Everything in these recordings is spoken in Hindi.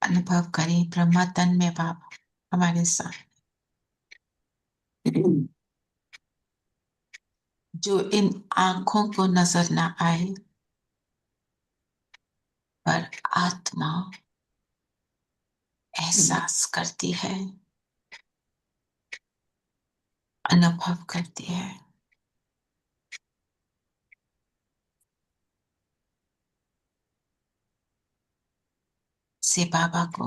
अनुभव करें ब्रह्मा तन में बाबा हमारे साथ, जो इन आंखों को नजर ना आए पर आत्मा एहसास करती है, अनुभव करती है। से बाबा को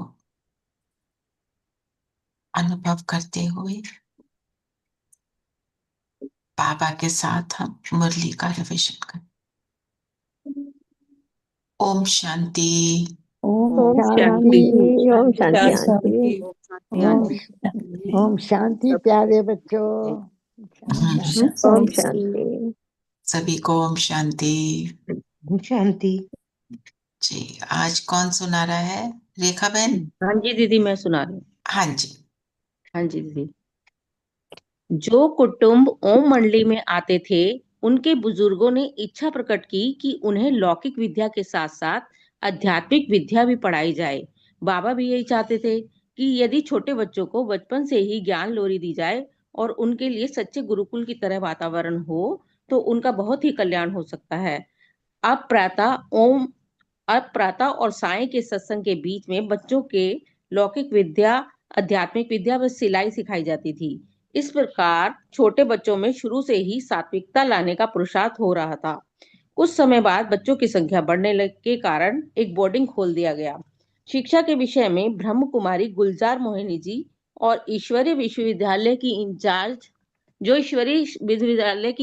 अनुभव करते हुए बाबा के साथ हम मुरली का रिविजन करें। ओम शांति। ओम शांति। ओम शांति आंटी। ओम शांति प्यारे बच्चों। ओम शांति। सभी को ओम शांति। ओम शांति। जी, आज कौन सुना रहा है? रेखा बहन? हाँ जी दीदी, मैं सुना रही हूँ। हाँ जी। हाँ जी दीदी। जो कुटुंब ओम मंडली में आते थे, उनके बुजुर्गों ने इच्छा प्रकट की कि उन्हें लौकिक विद्या के साथ साथ आध्यात्मिक विद्या भी पढ़ाई जाए। बाबा भी यही चाहते थे कि यदि छोटे बच्चों को बचपन से ही ज्ञान लोरी दी जाए और उनके लिए सच्चे गुरुकुल की तरह वातावरण हो, तो उनका बहुत ही कल्याण हो सकता है। अब प्रातः और साय के सत्संग के बीच में बच्चों के लौकिक विद्या, आध्यात्मिक विद्या व सिलाई सिखाई जाती थी। इस प्रकार छोटे बच्चों में शुरू से ही सात्विकता लाने का पुरुषार्थ हो रहा था। कुछ समय बाद बच्चों की संख्या बढ़ने के कारण एक बोर्डिंग खोल दिया गया। शिक्षा के विषय में ब्रह्म कुमारी गुलजार मोहिनी जी और ईश्वरीय विश्वविद्यालय की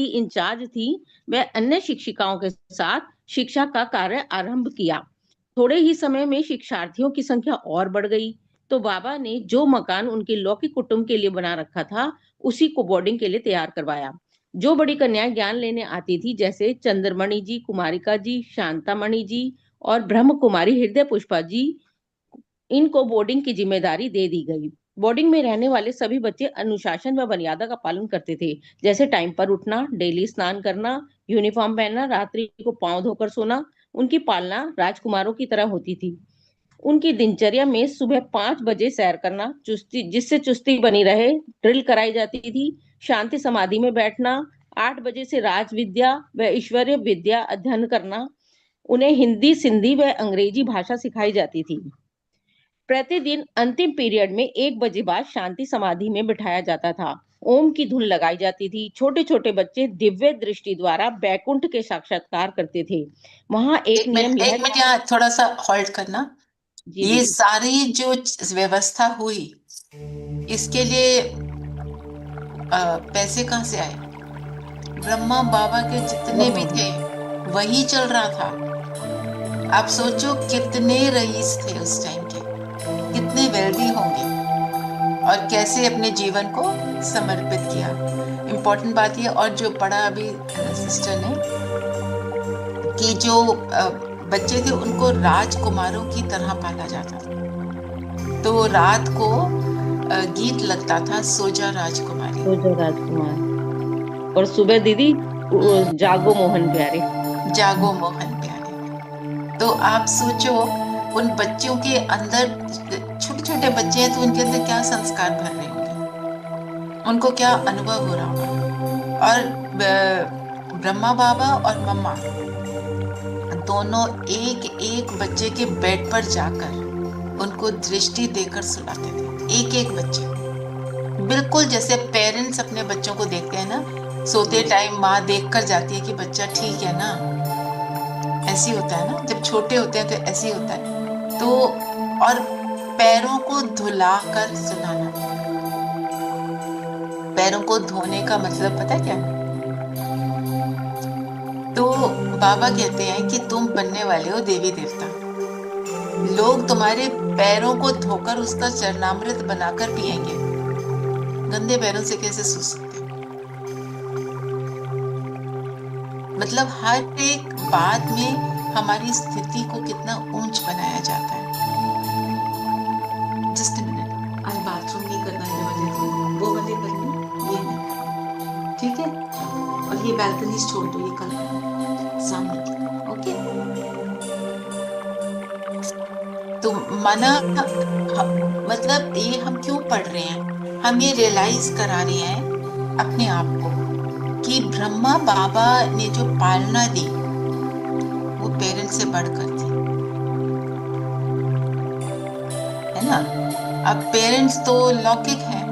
इंचार्ज थी, वह अन्य शिक्षिकाओं के साथ शिक्षा का कार्य आरंभ किया। थोड़े ही समय में शिक्षार्थियों की संख्या और बढ़ गई, तो बाबा ने जो मकान उनके लौकिक कुटुंब के लिए बना रखा था, उसी को बोर्डिंग के लिए तैयार करवाया। जो बड़ी कन्याएं ज्ञान लेने आती थी, जैसे चंद्रमणि जी, कुमारिका जी, शांतामणि जी और ब्रह्म कुमारी हृदय पुष्पा जी, इनको बोर्डिंग की जिम्मेदारी दे दी गई। बोर्डिंग में रहने वाले सभी बच्चे अनुशासन व मर्यादा का पालन करते थे, जैसे टाइम पर उठना, डेली स्नान करना, यूनिफॉर्म पहनना, रात्रि को पांव धोकर सोना। उनकी पालना राजकुमारों की तरह होती थी। उनकी दिनचर्या में सुबह 5 बजे सैर करना, जिससे चुस्ती बनी रहे, ड्रिल कराई जाती थी। शांति समाधि में बैठना, 8 बजे से राज विद्या व ईश्वरीय विद्या अध्ययन करना। उन्हें हिंदी, सिंधी व अंग्रेजी भाषा सिखाई जाती थी। प्रतिदिन अंतिम पीरियड में 1 बजे बाद शांति समाधि में बिठाया जाता था। ओम की धुन लगाई जाती थी। छोटे छोटे बच्चे दिव्य दृष्टि द्वारा बैकुंठ के साक्षात्कार करते थे। वहां एक मिनट यहाँ थोड़ा सा होल्ड करना। ये सारी जो व्यवस्था हुई, इसके लिए पैसे कहाँ से आए? ब्रह्मा बाबा के जितने भी थे वही चल रहा था। आप सोचो कितने रईस थे उस टाइम के, कितने वेल्दी होंगे और कैसे अपने जीवन को समर्पित किया। इम्पोर्टेंट बात ये, और जो पढ़ा अभी सिस्टर ने, कि जो बच्चे थे उनको राजकुमारों की तरह पाला जाता था। तो रात को गीत लगता था, सोजा राजकुमारी, सोजा राजकुमार, और सुबह दीदी जागो मोहन प्यारे, जागो मोहन प्यारे। तो आप सोचो उन बच्चों के अंदर, छोटे छोटे बच्चे हैं तो उनके अंदर क्या संस्कार भर रहे होंगे, उनको क्या अनुभव हो रहा होगा। और ब्रह्मा बाबा और मम्मा दोनों एक एक बच्चे के बेड पर जाकर उनको दृष्टि देकर सुलाते थे, एक एक बच्चे, बिल्कुल जैसे पेरेंट्स अपने बच्चों को देखते हैं ना, सोते टाइम माँ देख कर जाती है कि बच्चा ठीक है ना, ऐसी होता है ना, जब छोटे होते हैं तो ऐसे ही होता है। तो और पैरों को धुलाकर सुलाना। पैरों को धोने का मतलब पता है क्या? तो बाबा कहते हैं कि तुम बनने वाले हो देवी देवता, लोग तुम्हारे पैरों को धोकर उसका चरणामृत बनाकर पिएंगे, गंदे पैरों से कैसे सो सकते? मतलब हर एक बात में हमारी स्थिति को कितना ऊंच बनाया जाता है। जस्ट मिनट, आज बाथरूम नहीं करना है वजह से वो वाले करनी, ये नहीं, ठीक है? और ये बैल्कनी छोड़ दो, ये कल सामने, ओके? तो तो माना मतलब ये हम क्यों पढ़ रहे हैं, हम ये रियलाइज करा रहे हैं अपने आप को कि ब्रह्मा बाबा ने जो पालना दी वो पेरेंट्स से बढ़कर थी, है ना। अब पेरेंट्स तो लौकिक हैं,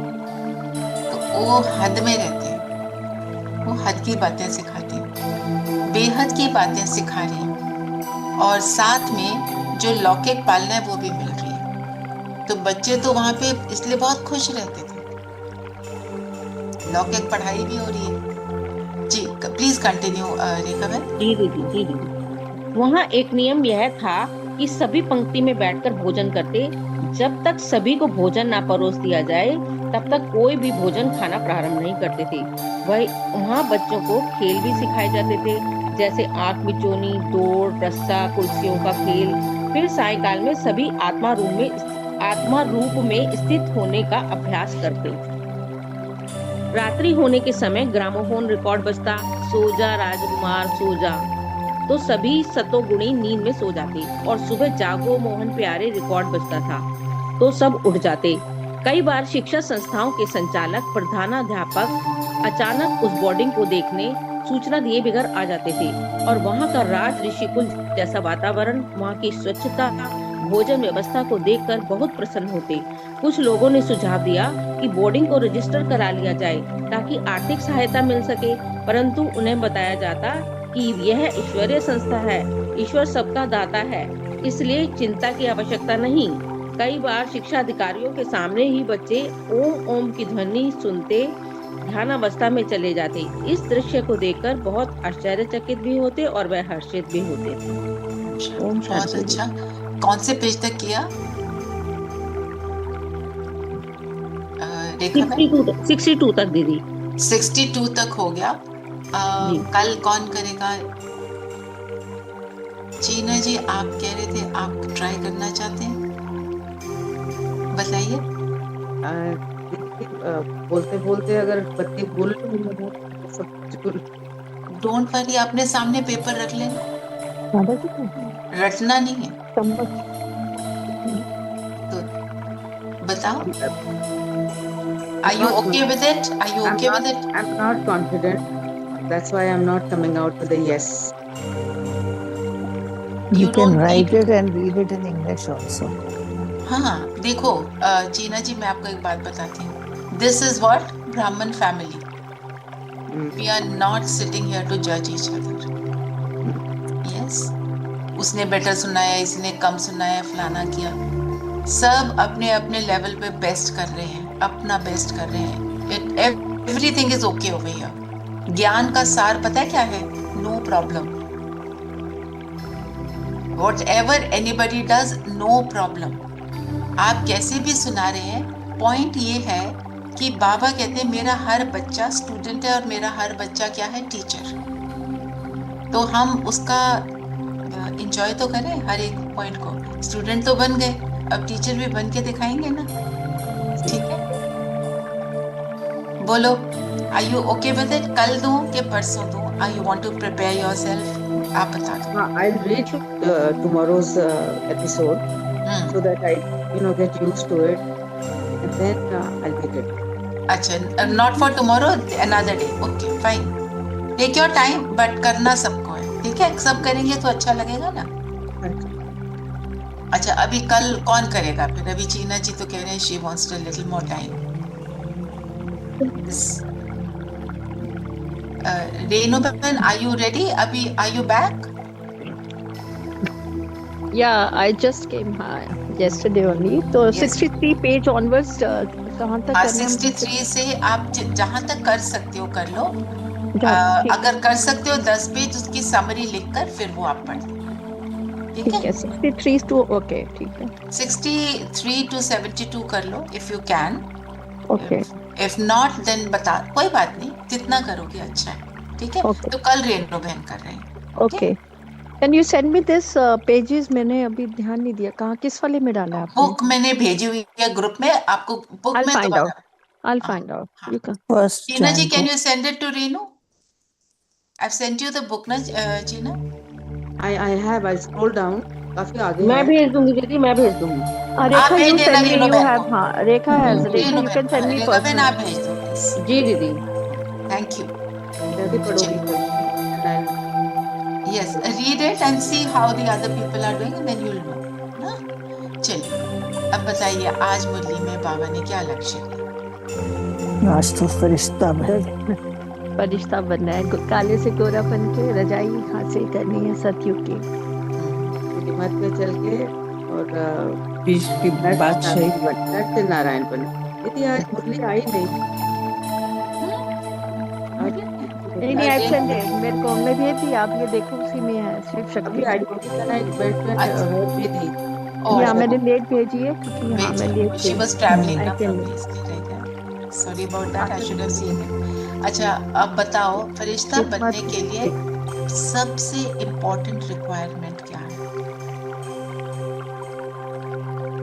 तो वो हद में रहते हैं, वो हद की बातें सिखाते हैं, बेहद की बातें सिखा रहे हैं, और साथ में जो लौकिक पालना है वो भी मिल रही है। तो बच्चे तो वहां पे इसलिए बहुत खुश रहते थे, लौकिक पढ़ाई भी हो रही है। जी प्लीज कंटिन्यू रेखा बहन। जी दीदी, जी दीदी। वहाँ एक नियम यह था कि सभी पंक्ति में बैठकर भोजन करते। जब तक सभी को भोजन ना परोस दिया जाए तब तक कोई भी भोजन खाना प्रारंभ नहीं करते थे। वहाँ बच्चों को खेल भी सिखाए जाते थे, जैसे आंख मिचौनी, दौड़, रस्सा, कुर्सियों का खेल। फिर सायंकाल में सभी आत्मा रूप में स्थित होने का अभ्यास करते। रात्रि होने के समय ग्रामोफोन रिकॉर्ड बजता, सो जा राजकुमार सो जा, तो सभी सतोगुणी नींद में सो जाते, और सुबह जागो मोहन प्यारे रिकॉर्ड बजता था तो सब उठ जाते। कई बार शिक्षा संस्थाओं के संचालक, प्रधानाध्यापक अचानक उस बोर्डिंग को देखने सूचना दिए बगैर आ जाते थे, और वहाँ का राज ऋषिकुल जैसा वातावरण, वहाँ की स्वच्छता, भोजन व्यवस्था को देखकर बहुत प्रसन्न होते। कुछ लोगों ने सुझाव दिया कि बोर्डिंग को रजिस्टर करा लिया जाए ताकि आर्थिक सहायता मिल सके, परंतु उन्हें बताया जाता कि यह ईश्वरीय संस्था है, ईश्वर सबका दाता है, इसलिए चिंता की आवश्यकता नहीं। कई बार शिक्षा अधिकारियों के सामने ही बच्चे ओम ओम की ध्वनि सुनते ध्यान अवस्था में चले जाते। इस दृश्य को देखकर बहुत आश्चर्यचकित भी होते और वह हर्षित भी होते। बहुत अच्छा। कौन से पेज तक किया? 62 तक दीदी। 62 तक हो गया। कल कौन करेगा? चीना जी आप कह रहे थे आप ट्राई करना चाहते हैं, बताइए। बोलते बोलते अगर बच्चे बोल डोंट वरी, अपने सामने पेपर रख लेना, रटना नहीं है। तो बताओ, are you okay with it? Are you okay with it? I'm not confident. That's why I'm not coming out with a yes. You can write it and read it in English also. हाँ देखो चीना जी, मैं आपको एक बात बताती हूँ। This is what Brahman family. We are not sitting here to judge each other. Yes. उसने बेटर सुनाया, इसने कम सुनाया, फलाना किया। सब अपने अपने लेवल पे बेस्ट कर रहे हैं, अपना बेस्ट कर रहे हैं। Everything is okay over here. ज्ञान का सार पता है क्या है? No problem. Whatever anybody does, no problem. आप कैसे भी सुना रहे हैं, पॉइंट ये है कि बाबा कहते हैं मेरा हर बच्चा स्टूडेंट है और मेरा हर बच्चा क्या है? टीचर। तो हम उसका एंजॉय तो करें हर एक पॉइंट को। स्टूडेंट तो बन गए, अब टीचर भी बन के दिखाएंगे ना, ठीक है? बोलो, are you okay with it? कल दूं कि परसों दूं? Are you want to prepare yourself? आप बता दो। I'll read tomorrow's episode so that I get used to it, and then I'll be good. अच्छा, not for tomorrow, another day. Okay, fine. Take your time, but करना सबको है, ठीक है? सब करेंगे तो अच्छा लगेगा ना। अच्छा, अभी कल कौन करेगा फिर? अभी चीना जी तो कह रहे हैं she wants a little more time. Renu बहन, are you ready? अभी are you back? Yeah, I just came yesterday only. So Yes. 63 page onwards कहाँ तक करना है? 63 से आप जहाँ तक कर सकते हो कर लो। ठीक अगर कर सकते हो 10 पेज उसकी समरी लिखकर फिर वो आप पढ़ लो, ठीक है? 63 to okay, ठीक है। 63 to 72 कर लो if you can. Okay. If not then बता, कोई बात नहीं, जितना करोगे अच्छा है, ठीक है? Okay. तो कल रेनू बहन कर रहे हैं। Okay. Can you send me this pages? मैंने अभी ध्यान नहीं दिया, कहाँ किस वाले में डाला है आपने? बुक मैंने भेजी हुई है ग्रुप में, आपको बुक I'll में find दोबारा। out. I'll find out. हाँ। You can. China ji, can you send it to Renu? I've sent you the book, na China? I have. I scroll down. काफी आगे मैं है। भेज दूंगी दीदी, मैं भेज दूंगी। आप रेखा भेज you देना send me, रीनू you बहन have, को। हाँ रेखा has, Rekha Renu you can बहन, send me रेखा बहन आप personally. भेज दो प्लीज। जी दीदी। Thank you. मैं भी पढ़ूंगी कल and I'll Yes, read it and see how the other people are doing and then you'll know. ना? चलिए, अब बताइए आज मुरली में बाबा ने क्या लक्ष्य दिया? आज तो फरिश्ता बन फरिश्ता बनना है, काले से गोरा बन के रजाई हासिल करनी है सतयुग की। मत पे चल के और बीच की बादशाही नर से नारायण बने। दीदी आज मुरली आई नहीं। नहीं आई सेंड इट, मेरे को मैं भेज दी, आप ये देखो उसी में है शिव शक्ति। अभी आई थी ना एक बेड पे भी थी। या मैंने लेट भेजी है क्योंकि हाँ मैं late She was traveling I ना can- from इसलिए। Sorry about that, I should have seen it. अच्छा, अब बताओ फरिश्ता बनने के लिए सबसे इम्पोर्टेंट रिक्वायरमेंट क्या है?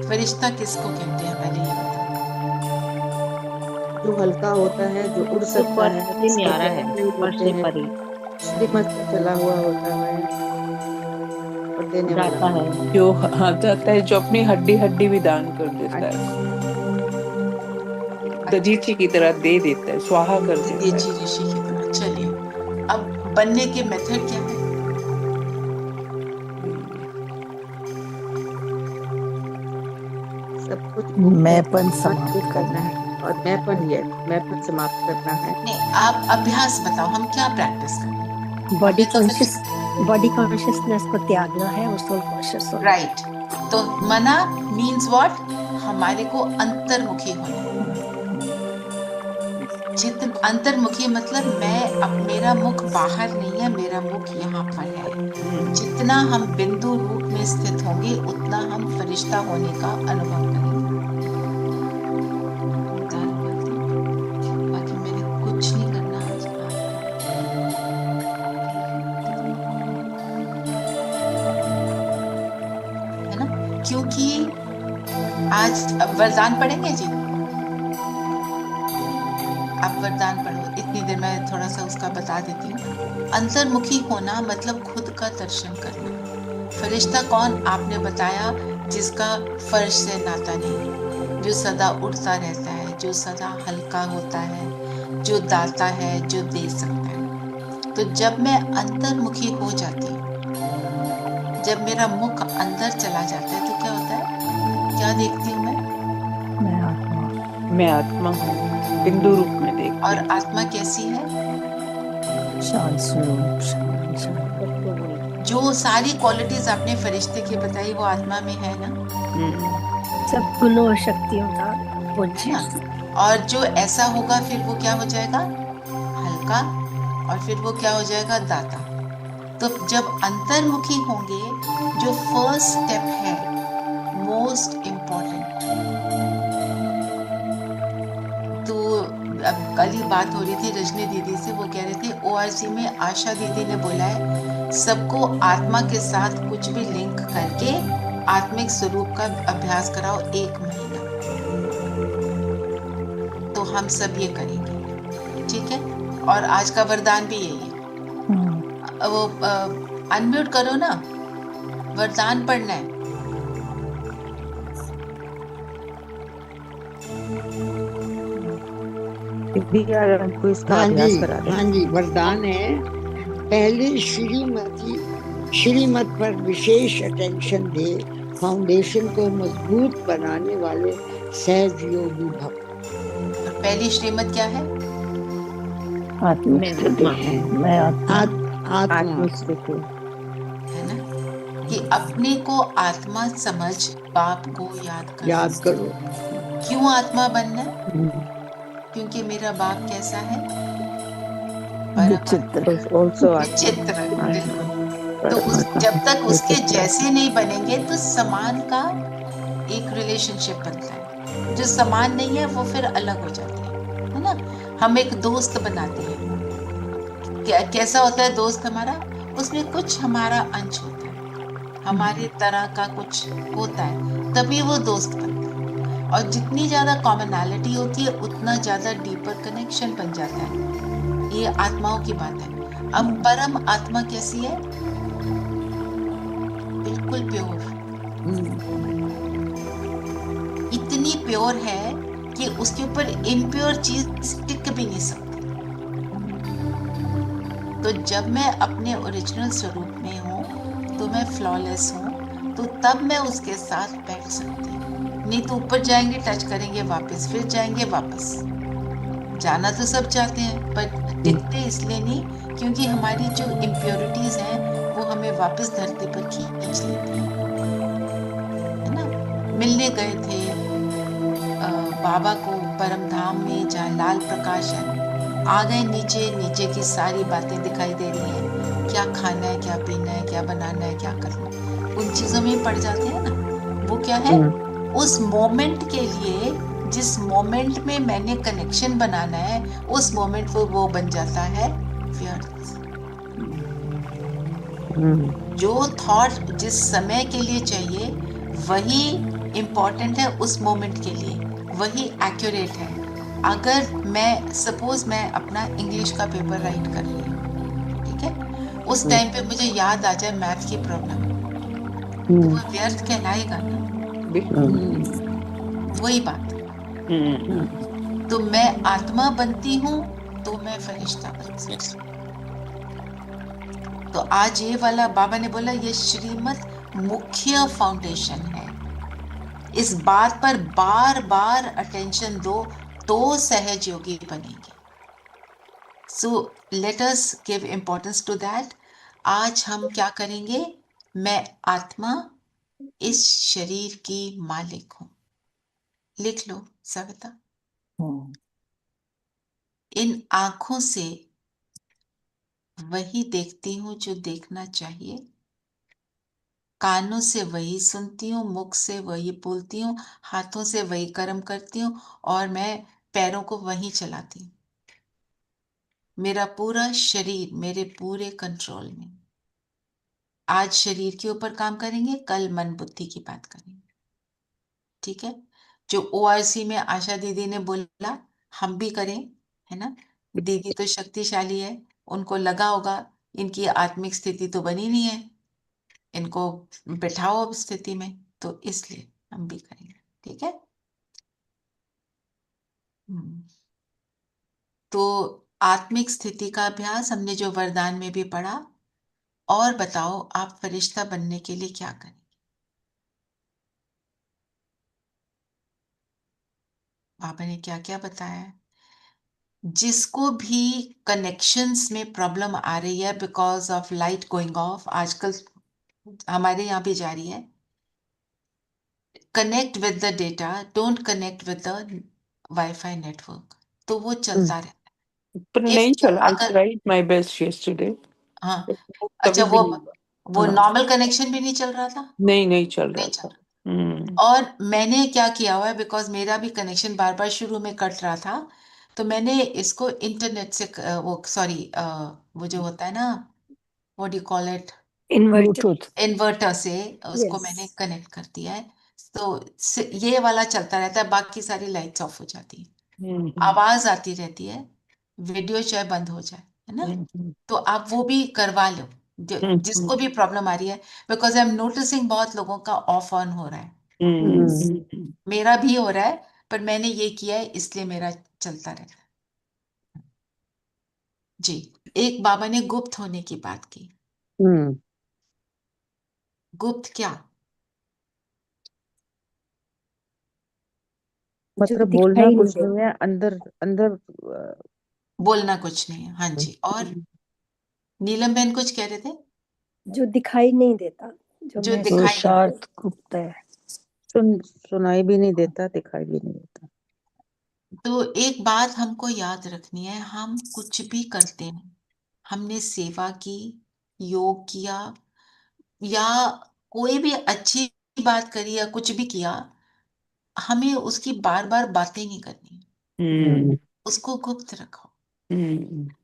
फरिश्ता किसको कहते हैं पहले ये बताओ। जो हल्का होता है, जो उड़ सकता है, न्यारा है, ऊपर से परे श्रीमत से चला हुआ होता है और देने जाता वाला है। जो जाता है, जो अपनी हड्डी हड्डी भी दान कर देता है, दधीची की तरह दे देता है, स्वाहा कर देता है। दधीची ऋषि की तरह। चलिए, अब बनने के मेथड क्या है? सब कुछ मैंपन समाप्त करना है और मैपन समाप्त करना है। नहीं, आप अभ्यास बताओ, हम क्या प्रैक्टिस करें? बॉडी कॉन्शियसनेस को त्यागना है और सोल कॉन्शियस होना। राइट। तो मना मीन्स व्हाट? हमारे को अंतर्मुखी होना। अंतर्मुखी मतलब अब मेरा मुख बाहर नहीं है, मेरा मुख यहाँ पर है। जितना हम बिंदु रूप में स्थित होंगे उतना हम फरिश्ता होने का अनुभव करेंगे। बाकी मैंने कुछ नहीं करना आज। है ना? क्योंकि आज वरदान पढ़ेंगे जी। आप वरदान पढ़ो, इतनी देर में थोड़ा सा उसका बता देती हूँ। अंतर्मुखी होना मतलब खुद का दर्शन करना। फरिश्ता कौन? आपने बताया, जिसका फर्श से नाता नहीं, जो सदा उड़ता रहता है, जो सदा हल्का होता है, जो दाता है, जो दे सकता है। तो जब मैं अंतर्मुखी हो जाती हूँ, जब मेरा मुख अंदर चला जाता है, तो क्या होता है? क्या देखती हूँ मैं आत्मा हूँ, बिंदु रूप में देख। और आत्मा कैसी है? शांत स्वरूप। जो सारी क्वालिटीज आपने फरिश्ते की बताई वो आत्मा में है ना? सब गुणों और शक्तियों का पुंज है। और जो ऐसा होगा फिर वो क्या हो जाएगा? हल्का। और फिर वो क्या हो जाएगा? दाता। तो जब अंतर्मुखी होंगे, जो फर्स्ट स्टेप है, मोस्ट इम्पोर्टेंट, तो अब कल ही बात हो रही थी रजनी दीदी से, वो कह रहे थे ORC में आशा दीदी ने बोला है सबको आत्मा के साथ कुछ भी लिंक करके आत्मिक स्वरूप का अभ्यास कराओ 1 महीना। तो हम सब ये करेंगे, ठीक है? और आज का वरदान भी यही है। वो अनम्यूट करो ना, वरदान पढ़ना है। हमको इसका अभ्यास करा दें। हाँ जी, वरदान है। पहले श्रीमत पर विशेष अटेंशन दे, फाउंडेशन को मजबूत बनाने वाले सहज योगी भव। और पहली श्रीमत क्या है? आत्मस्थिति है ना? कि अपने को आत्मा समझ बाप को याद करो। क्यों आत्मा बनना है? क्योंकि मेरा बाप कैसा है? विचित्र। विचित्र, बिल्कुल। तो जब तक उसके जैसे नहीं बनेंगे तो समान का एक रिलेशनशिप बनता है। जो समान नहीं है वो फिर अलग हो जाते हैं, है ना? हम एक दोस्त बनाते हैं। कैसा होता है दोस्त हमारा? उसमें कुछ हमारा अंश होता है, हमारे तरह का कुछ होता है, तभी वो दोस्त बनता है। और जितनी ज्यादा कॉमनैलिटी होती है उतना ज्यादा डीपर कनेक्शन बन जाता है। ये आत्माओं की बात है। अब परम आत्मा कैसी है? बिल्कुल बिल्कुल प्योर, इतनी प्योर है कि उसके ऊपर इम्प्योर चीज टिक भी नहीं सकती। तो जब मैं अपने ओरिजिनल स्वरूप में हूँ तो मैं फ्लॉलेस हूँ, तो तब मैं उसके साथ बैठ सकती हूँ। नहीं तो ऊपर जाएंगे, टच करेंगे, वापस फिर जाएंगे, वापस। जाना तो सब चाहते हैं, पर टिकते इसलिए नहीं क्योंकि हमारी जो इम्प्योरिटीज हैं वो हमें वापस धरती पर खींच लेती हैं, है ना। मिलने गए थे बाबा को परम धाम में जहाँ लाल प्रकाश है। आ गए नीचे, नीचे की सारी बातें दिखाई दे रही हैं, क्या खाना है, क्या पीना है, क्या बनाना है, क्या करना है, उन चीजों में ही पड़ जाते हैं ना। वो क्या है, उस मोमेंट के लिए, जिस मोमेंट में मैंने कनेक्शन बनाना है, उस मोमेंट वो बन जाता है व्यर्थ। जो थॉट जिस समय के लिए चाहिए वही इम्पोर्टेंट है, उस मोमेंट के लिए वही एक्यूरेट है। अगर मैं सपोज मैं अपना इंग्लिश का पेपर राइट कर रही हूँ, ठीक है, उस टाइम पे मुझे याद आ जाए मैथ की प्रॉब्लम, तो वो व्यर्थ कहलाएगा ना। वही बात। तो मैं आत्मा बनती हूँ तो मैं फरिश्ता बन सकती हूँ। तो आज ये वाला बाबा ने बोला, ये श्रीमत मुख्य फाउंडेशन है। इस बात पर बार बार अटेंशन दो तो सहज योगी बनेंगे। So let us give importance to that. आज हम क्या करेंगे, मैं आत्मा इस शरीर की मालिक हूं। लिख लो सविता। इन आंखों से वही देखती हूं जो देखना चाहिए, कानों से वही सुनती हूँ, मुख से वही बोलती हूँ, हाथों से वही कर्म करती हूँ, और मैं पैरों को वही चलाती हूँ। मेरा पूरा शरीर मेरे पूरे कंट्रोल में। आज शरीर के ऊपर काम करेंगे, कल मन बुद्धि की बात करेंगे, ठीक है। जो ORC में आशा दीदी ने बोला हम भी करें, है ना। दीदी तो शक्तिशाली है, उनको लगा होगा इनकी आत्मिक स्थिति तो बनी नहीं है, इनको बिठाओ अब स्थिति में, तो इसलिए हम भी करेंगे, ठीक है। तो आत्मिक स्थिति का अभ्यास हमने जो वरदान में भी पढ़ा। और बताओ आप फरिश्ता बनने के लिए क्या करें। बाबा ने क्या क्या बताया। जिसको भी कनेक्शंस में प्रॉब्लम आ रही है because of light going of, आजकल हमारे यहाँ भी जारी है, connect with the data, don't connect with the wifi network, तो वो चलता रहता पर है। नहीं चला। आई अगर ट्राइड माय बेस्ट यस्टरडे, हाँ, कभी अच्छा, भी नहीं वो हुआ। नॉर्मल कनेक्शन भी नहीं चल रहा था। नहीं चल रहा नहीं चल था। रहा। और मैंने क्या किया हुआ है, बिकॉज मेरा भी कनेक्शन बार बार शुरू में कट रहा था, तो मैंने इसको इंटरनेट से वो सॉरी वो जो होता है ना, what you call it, inverter. Inverter से उसको Yes. मैंने कनेक्ट कर दिया है। तो ये वाला चलता रहता है, बाकी सारी लाइट्स ऑफ हो जाती है, आवाज आती रहती है, वीडियो चाहे बंद हो जाए, है ना। तो आप वो भी करवा लो, जिसको भी प्रॉब्लम आ रही है, बिकॉज आई एम नोटिसिंग बहुत लोगों का ऑफ ऑन हो रहा है। मेरा भी हो रहा है, पर मैंने ये किया है इसलिए मेरा चलता रहता है। जी। एक बाबा ने गुप्त होने की बात की। गुप्त क्या, जो मतलब बोलना दिखाई नहीं कुछ नहीं देता, है, अंदर अंदर बोलना कुछ नहीं है। हाँ जी। और नीलम बहन कुछ कह रहे थे। जो दिखाई नहीं देता, जो जो महसूस दिखाई नहीं होता है, देता। गुप्त है। सुनाई भी नहीं देता, दिखाई भी नहीं देता। तो एक बात हमको याद रखनी है, हम कुछ भी करते हैं, हमने सेवा की, योग किया, या कोई भी अच्छी बात करी या कुछ भी किया, हमें उसकी बार बार बातें नहीं करनी, उसको गुप्त रखो।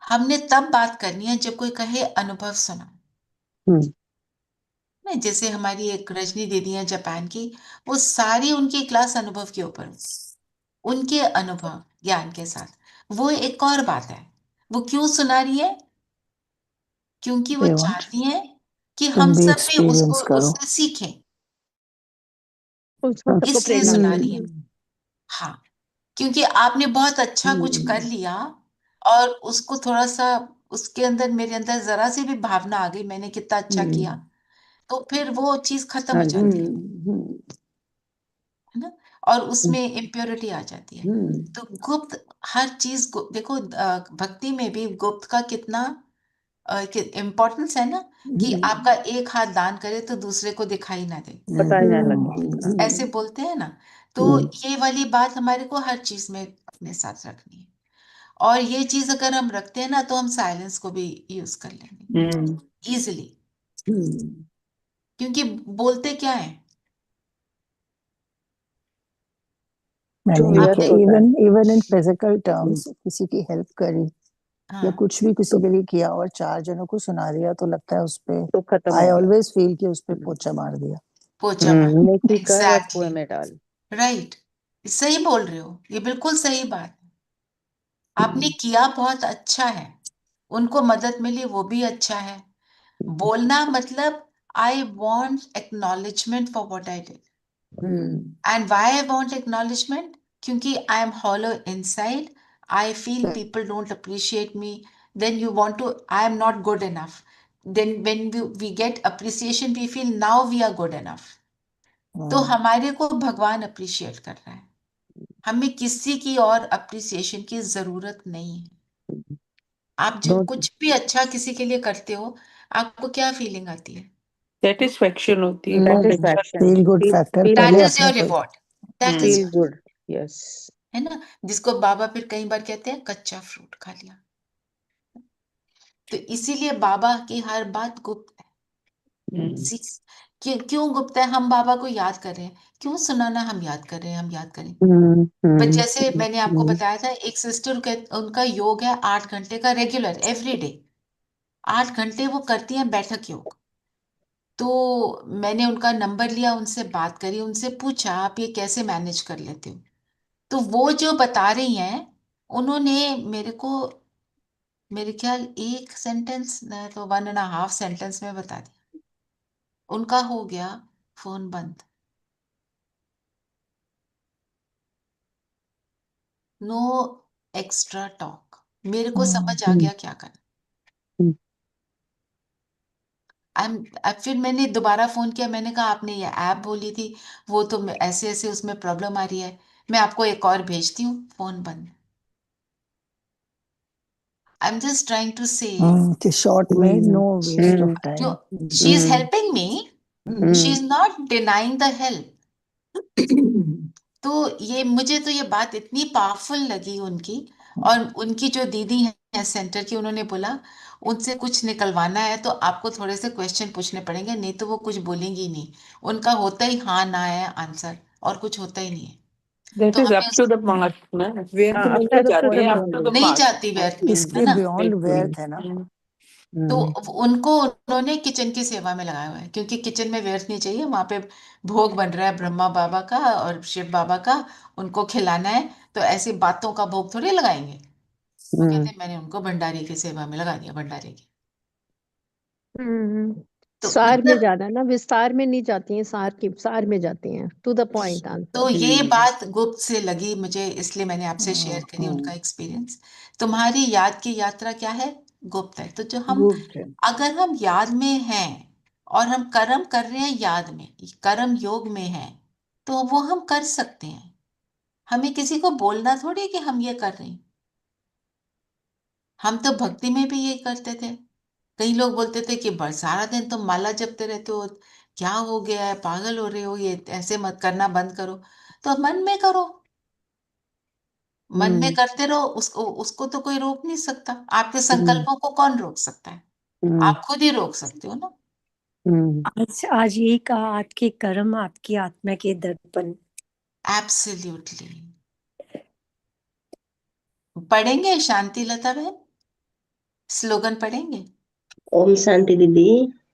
हमने तब बात करनी है जब कोई कहे अनुभव सुना। नहीं, जैसे हमारी एक रजनी दीदी है जापान की, वो सारी उनकी क्लास अनुभव के ऊपर होती, उनके अनुभव ज्ञान के साथ। वो एक और बात है, वो क्यों सुना रही है, क्योंकि वो They want. चाहती हैं कि तुम हम भी सब भी एक्सपीरियंस करो। उससे सीखें, उसको सबको इसलिए प्रेरणा सुना मिले। रही है। हाँ, क्योंकि आपने बहुत अच्छा कुछ कर लिया और उसको थोड़ा सा उसके अंदर मेरे अंदर जरा सी भी भावना आ गई मैंने कितना अच्छा किया, तो फिर वो चीज खत्म हो जाती है ना, और उसमें इम्प्योरिटी आ जाती है। तो गुप्त हर चीज को देखो, भक्ति में भी गुप्त का कितना इम्पोर्टेंस है ना, कि आपका एक हाथ दान करे तो दूसरे को दिखाई ना दे, पता ना लगे। ऐसे बोलते हैं ना। तो ये वाली बात हमारे को हर चीज में अपने साथ रखनी है, और ये चीज अगर हम रखते हैं ना तो हम साइलेंस को भी यूज कर लेंगे इजिली, क्योंकि बोलते क्या है मैंने ये आपने, किया, even even in physical terms किसी की हेल्प करी या हाँ कुछ भी किसी के लिए किया और 4 जनों को सुना दिया तो लगता है उस पे, तो खत्म आई हो गया। ऑलवेज फील कि उस पे पोछा मार दिया। पोछा मार, नेकी कर और कुएं एग्जैक्टली, में डाल। राइट, सही बोल रहे हो, ये बिल्कुल सही बात है। आपने किया बहुत अच्छा है, उनको मदद मिली वो भी अच्छा है। बोलना मतलब I want acknowledgement for what I did, and why I want acknowledgement, क्योंकि I am hollow inside, I feel people don't appreciate me, then you want to, I am not good enough, then when we get appreciation we feel now we are good enough, तो हमारे को भगवान अप्रिशिएट कर रहा है, हमें किसी की और अप्रिसिएशन की जरूरत नहीं है। आप जो कुछ भी अच्छा किसी के लिए करते हो, आपको क्या फीलिंग आती है? सेटिस्फेक्शन होती है, बहुत अच्छा satisfaction, feel good factor feel that पहले इज योर अपने को। Reward, that is feel your, good. Yes. है ना, जिसको बाबा फिर कई बार कहते हैं कच्चा फ्रूट खा लिया। तो इसीलिए बाबा की हर बात गुप्त है। क्यों क्यों गुप्त है? हम बाबा को याद कर रहे हैं, क्यों सुनाना, हम याद कर रहे हैं, हम याद करें। बट जैसे मैंने आपको बताया था, एक सिस्टर उनका योग है 8 घंटे का रेगुलर एवरी डे, 8 घंटे वो करती हैं बैठक योग। तो मैंने उनका नंबर लिया, उनसे बात करी, उनसे पूछा आप ये कैसे मैनेज कर लेते हो, तो वो जो बता रही हैं, उन्होंने मेरे को, मेरे ख्याल एक सेंटेंस तो 1.5 सेंटेंस में बता दिया, उनका हो गया फोन बंद, नो एक्स्ट्रा टॉक। मेरे को समझ आ गया क्या करना। फिर मैंने दोबारा फोन किया, मैंने कहा आपने ये ऐप बोली थी, वो तो ऐसे ऐसे उसमें प्रॉब्लम आ रही है, मैं आपको एक और भेजती हूँ, फोन बंद। I am just trying to say कि शॉर्ट में नो वेस्ट ऑफ जो time. She is helping me, she is not denying the help. तो ये मुझे तो ये बात इतनी पावरफुल लगी उनकी, और उनकी जो दीदी है सेंटर की, उन्होंने बोला उनसे कुछ निकलवाना है तो आपको थोड़े से क्वेश्चन पूछने पड़ेंगे, नहीं तो वो कुछ बोलेंगी ही नहीं, उनका होता ही हाँ ना है आंसर, और कुछ होता ही नहीं है। दैट तो इज हमें अप टू द मार्क ना, व्यर्थ में अप नहीं टू जाते हैं, अप टू द नहीं मार्क। जाती व्यर्थ में, है इसके ना। बियॉन्ड व्यर्थ है ना। तो उनको उन्होंने किचन की सेवा में लगाया हुआ है, क्योंकि किचन में व्यर्थ नहीं चाहिए, वहां पे भोग बन रहा है ब्रह्मा बाबा का और शिव बाबा का, उनको खिलाना है, तो ऐसी बातों का भोग थोड़ी लगाएंगे। वो कहते हैं मैंने उनको भंडारी की सेवा में लगा दिया, भंडारी की। तो सार में मतलब, जाना ना, विस्तार में नहीं जाती हैं, सार में जाती हैं, टू द पॉइंट तो आंसर। ये बात गुप्त से लगी मुझे, इसलिए मैंने आपसे शेयर करी उनका एक्सपीरियंस। तुम्हारी याद की यात्रा क्या है? गुप्त है। तो जो हम, अगर हम याद में हैं और हम कर्म कर रहे हैं याद में, कर्म योग में हैं, तो वो हम कर सकते हैं। हमें किसी को बोलना थोड़ी कि हम ये कर रहे हैं। हम तो भक्ति में भी ये करते थे। कई लोग बोलते थे कि बस सारा दिन तुम माला जपते रहते हो, क्या हो गया है, पागल हो रहे हो, ये ऐसे मत करना, बंद करो। तो मन में करो, मन में करते रहो, उसको उसको तो कोई रोक नहीं सकता। आपके संकल्पों को कौन रोक सकता है? आप खुद ही रोक सकते हो ना। आज यही कहा, आपके कर्म आपकी आत्मा के दर्पण। एब्सोल्युटली। पढ़ेंगे शांति लता बहन, स्लोगन पढ़ेंगे? ओम शांति दीदी।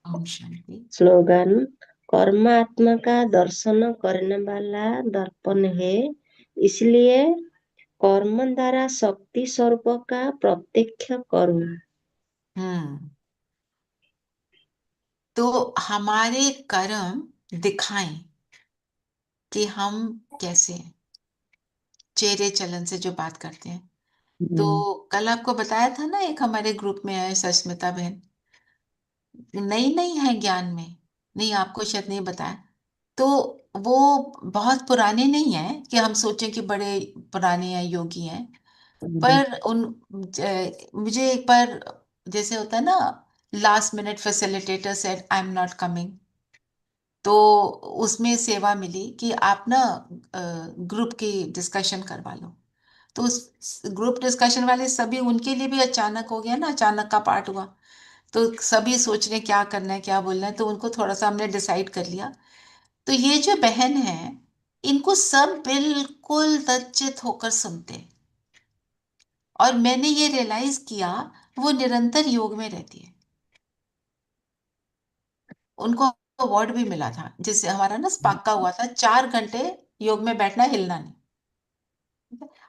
ओम शांति। स्लोगन, कर्म आत्मा का दर्शन करने वाला दर्पण है, इसलिए कर्म द्वारा शक्ति स्वरूप का प्रत्यक्ष करूं। तो हमारे कर्म दिखाएं कि हम कैसे हैं, चेहरे चलन से जो बात करते हैं। तो कल आपको बताया था ना, एक हमारे ग्रुप में है सस्मिता बहन, नई नई है ज्ञान में, नहीं आपको शायद नहीं बताया। तो वो बहुत पुराने नहीं है कि हम सोचें कि बड़े पुराने हैं, योगी हैं, पर मुझे एक बार, जैसे होता है ना, last minute facilitator said I am not coming, तो उसमें सेवा मिली कि आप ना ग्रुप की डिस्कशन करवा लो। तो उस ग्रुप डिस्कशन वाले सभी, उनके लिए भी अचानक हो गया ना, अचानक का पाठ हुआ, तो सभी सोच रहे क्या करना है, क्या बोलना है, तो उनको थोड़ा सा हमने डिसाइड कर लिया। तो ये जो बहन है, इनको सब बिल्कुल तच्चित होकर सुनते हैं। और मैंने ये रियलाइज किया, वो निरंतर योग में रहती है। उनको अवार्ड भी मिला था, जिससे हमारा ना स्पाक्का हुआ था, 4 घंटे योग में बैठना, हिलना नहीं।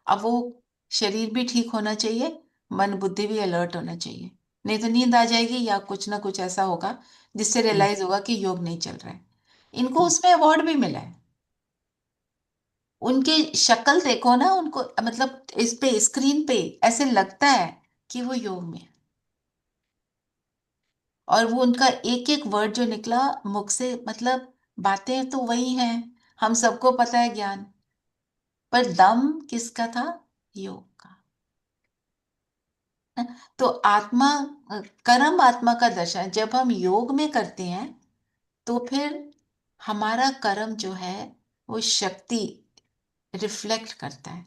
अब वो शरीर भी ठीक होना चाहिए, मन बुद्धि भी अलर्ट होना चाहिए, नहीं तो नींद आ जाएगी या कुछ ना कुछ ऐसा होगा जिससे रियलाइज होगा कि योग नहीं चल रहा है। इनको उसमें अवार्ड भी मिला है। उनकी शक्ल देखो ना, उनको मतलब इस पे स्क्रीन पे ऐसे लगता है कि वो योग में है। और वो उनका एक एक वर्ड जो निकला मुख से, मतलब बातें तो वही हैं, हम सबको पता है ज्ञान, पर दम किसका था? योग का। तो आत्मा, कर्म आत्मा का दर्शन है। जब हम योग में करते हैं तो फिर हमारा कर्म जो है वो शक्ति रिफ्लेक्ट करता है,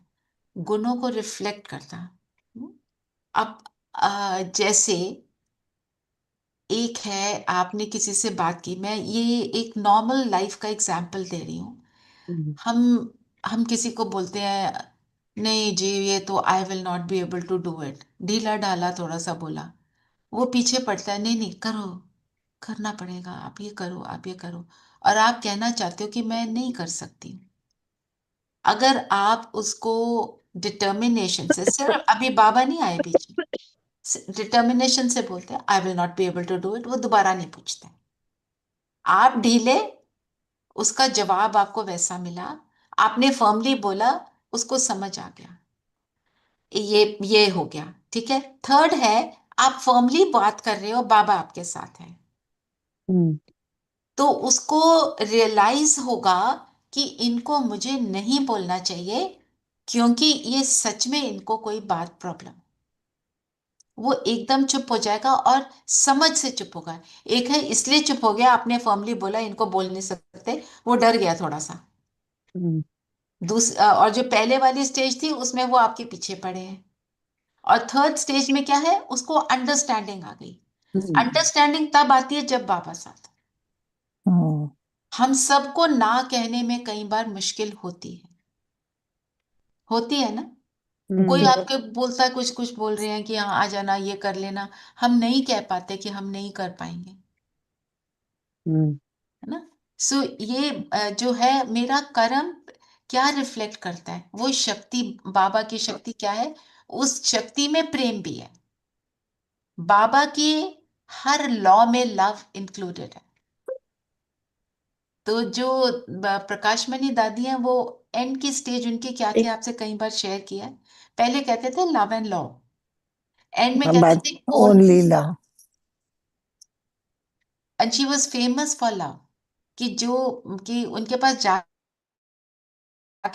गुणों को रिफ्लेक्ट करता है। अब जैसे एक है, आपने किसी से बात की, मैं ये एक नॉर्मल लाइफ का एग्जाम्पल दे रही हूँ। हम किसी को बोलते हैं, नहीं जी ये तो I will not be able to do it, ढीला ढाला थोड़ा सा बोला, वो पीछे पड़ता है, नहीं नहीं करो, करना पड़ेगा, आप ये करो, आप ये करो, और आप कहना चाहते हो कि मैं नहीं कर सकती। अगर आप उसको डिटर्मिनेशन से, सिर्फ अभी बाबा नहीं आए बीच में, डिटर्मिनेशन से बोलते हैं I will not be able to do it, वो दोबारा नहीं पूछते। आप ढीले, उसका जवाब आपको वैसा मिला, आपने फर्मली बोला, उसको समझ आ गया, ये हो गया, ठीक है। थर्ड है, आप फर्मली बात कर रहे हो, बाबा आपके साथ है, तो उसको रियलाइज होगा कि इनको मुझे नहीं बोलना चाहिए, क्योंकि ये सच में इनको कोई बात प्रॉब्लम, वो एकदम चुप हो जाएगा और समझ से चुप होगा। एक है इसलिए चुप हो गया, आपने फर्मली बोला इनको बोल नहीं सकते, वो डर गया थोड़ा सा। और जो पहले वाली स्टेज थी उसमें वो आपके पीछे पड़े हैं। और थर्ड स्टेज में क्या है, उसको अंडरस्टैंडिंग आ गई। अंडरस्टैंडिंग तब आती है जब बाबा साथ। हम सबको ना कहने में कई बार मुश्किल होती है ना। कोई आपके बोलता है, कुछ कुछ बोल रहे हैं कि हाँ आ जाना, ये कर लेना, हम नहीं कह पाते कि हम नहीं कर पाएंगे, है ना। सो ये जो है मेरा कर्म क्या रिफ्लेक्ट करता है, वो शक्ति, बाबा की शक्ति क्या है, उस शक्ति में प्रेम भी है। बाबा की हर लॉ में लव इंक्लूडेड है। तो जो प्रकाशमणि दादी हैं, वो एंड की स्टेज उनकी क्या थी, आपसे कई बार शेयर किया है। पहले कहते थे लव एंड लॉ, एंड में कहते थे only love, and she was famous for love, कि उनके पास जाके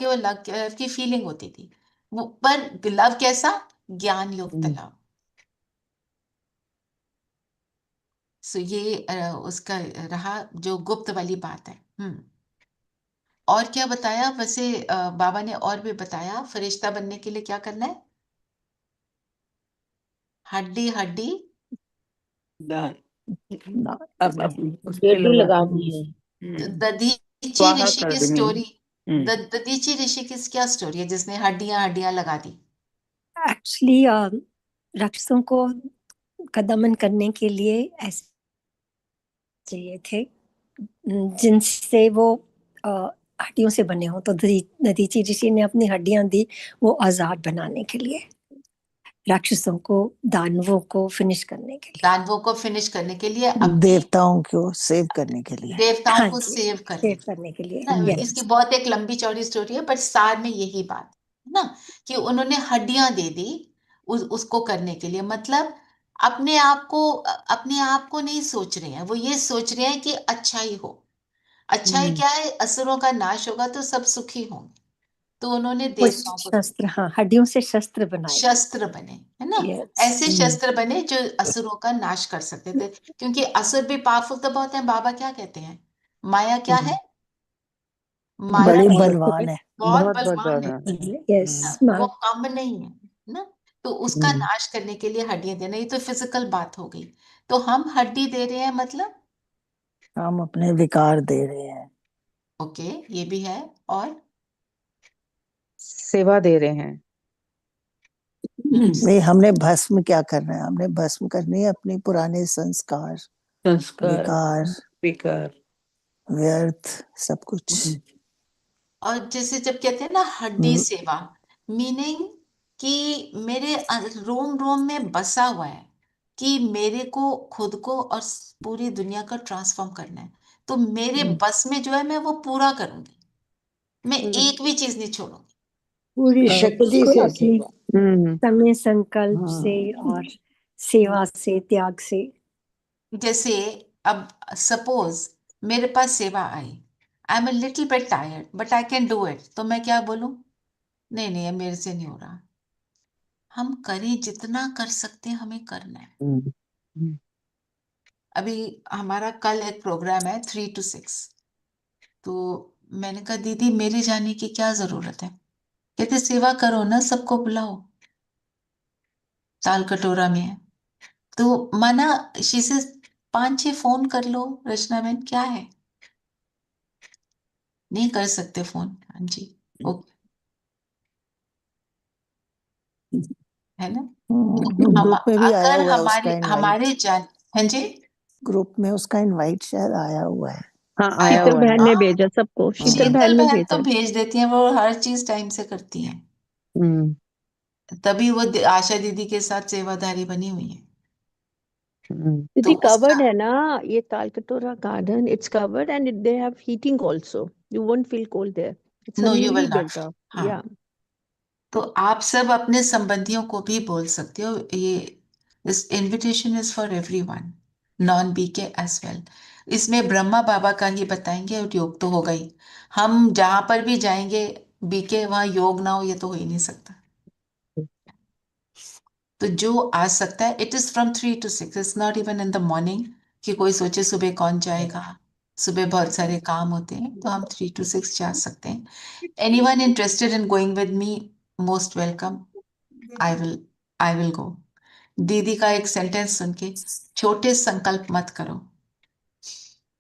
वो लव की फीलिंग होती थी, वो पर लव कैसा, ज्ञान युक्त लव। सो ये उसका रहा जो गुप्त वाली बात है। और क्या बताया वैसे, बाबा ने और भी बताया, फरिश्ता बनने के लिए क्या करना है, हड्डी हड्डी गेटू लगानी है। दधीची स्वाहा ऋषि कर की देनी। स्टोरी, दधीची ऋषि की क्या स्टोरी है जिसने हड्डियां हड्डियां लगा दी? एक्चुअली राक्षसों को का दमन करने के लिए ऐसे चाहिए थे जिनसे वो हड्डियों से बने हो, तो दधीची ऋषि ने अपनी हड्डियां दी वो आजाद बनाने के लिए। राक्षसों को, दानवों को फिनिश करने के लिए, दानवों को फिनिश करने के लिए, अपनी देवताओं को सेव करने के लिए, देवताओं हाँ को जी, सेव करने सेव करने के लिए। ना। यस, इसकी बहुत एक लंबी चौड़ी स्टोरी है, बट सार में यही बात है ना, कि उन्होंने हड्डियां दे दी उसको करने के लिए। मतलब अपने आप को नहीं सोच रहे हैं, वो ये सोच रहे हैं कि अच्छाई हो। अच्छाई क्या है? असुरों का नाश होगा तो सब सुखी होंगे। तो उन्होंने वो देवताओं को शस्त्र, हाँ, हड्डियों से शस्त्र बनाए। शस्त्र बने, है ना। यस, ऐसे शस्त्र बने जो असुरों का नाश कर सकते थे, क्योंकि असुर भी पावरफुल तो बहुत है। बाबा क्या कहते हैं? माया क्या है? माया बड़े बहुत बलवान है। बहुत बलवान है यस, ना, वो कम नहीं है ना। तो उसका नाश करने के लिए हड्डियां देना, ये तो फिजिकल बात हो गई। तो हम हड्डी दे रहे हैं, मतलब हम अपने विकार दे रहे हैं। ओके, ये भी है। और सेवा दे रहे हैं। नहीं, हमने भस्म क्या करना है? हमने भस्म करनी है अपने पुराने संस्कार, विकार, विकार, व्यर्थ, सब कुछ। और जैसे जब कहते हैं ना हड्डी सेवा, मीनिंग कि मेरे रोम रोम में बसा हुआ है कि मेरे को खुद को और पूरी दुनिया का ट्रांसफॉर्म करना है। तो मेरे बस में जो है मैं वो पूरा करूंगी, मैं एक भी चीज नहीं छोड़ूंगी। पूरी शक्ति उसको से अपनी सेवा। समय संकल्प से और सेवा से, त्याग से। जैसे अब सपोज मेरे पास सेवा आई, I am a little bit tired but I can do it, तो मैं क्या बोलूं? नहीं नहीं, ये मेरे से नहीं हो रहा। हम करें, जितना कर सकते हैं हमें करना है। अभी हमारा कल एक प्रोग्राम है 3 to 6, तो मैंने कहा दीदी मेरे जाने की क्या जरूरत है? कहते सेवा करो ना, सबको बुलाओ, ताल कटोरा में है। तो माना शी से 5-6 फोन कर लो, रचना बहन क्या है? नहीं कर सकते फोन? हाँ जी, ओके, है ना। ग्रुप में भी आया अगर हुआ है उसका इनवाइट। हमारे जान, हाँ जी, ग्रुप में उसका इनवाइट शायद आया हुआ है। हाँ, आया शीतल हुआ है। बहन ने भेजा सबको, शीतल शीतल बहन ने बहन तो भेजा। भेज देती हैं, वो हर चीज टाइम से करती हैं। हम्म, तभी वो आशा दीदी के साथ सेवाधारी बनी हुई है। हम्म, तो दीदी उसका कवर्ड है ना, ये Talkatora garden, it's covered and they have heating also, you won't feel cold there, it's a no you newly will not. Built up. हाँ, या तो आप सब अपने संबंधियों को भी बोल सकते हो, ये this invitation is for everyone, non BK as well. इसमें ब्रह्मा बाबा का ही बताएंगे और योग तो होगा ही। हम जहां पर भी जाएंगे बीके, वहां योग ना हो ये तो हो ही नहीं सकता। तो जो आ सकता है, it is from 3 to 6, it's not even in the morning कि कोई सोचे सुबह कौन जाएगा। सुबह बहुत सारे काम होते हैं, तो हम 3 to 6 जा सकते हैं। Anyone interested in going with me, most welcome. I will go. दीदी का एक सेंटेंस सुन के, छोटे संकल्प मत करो,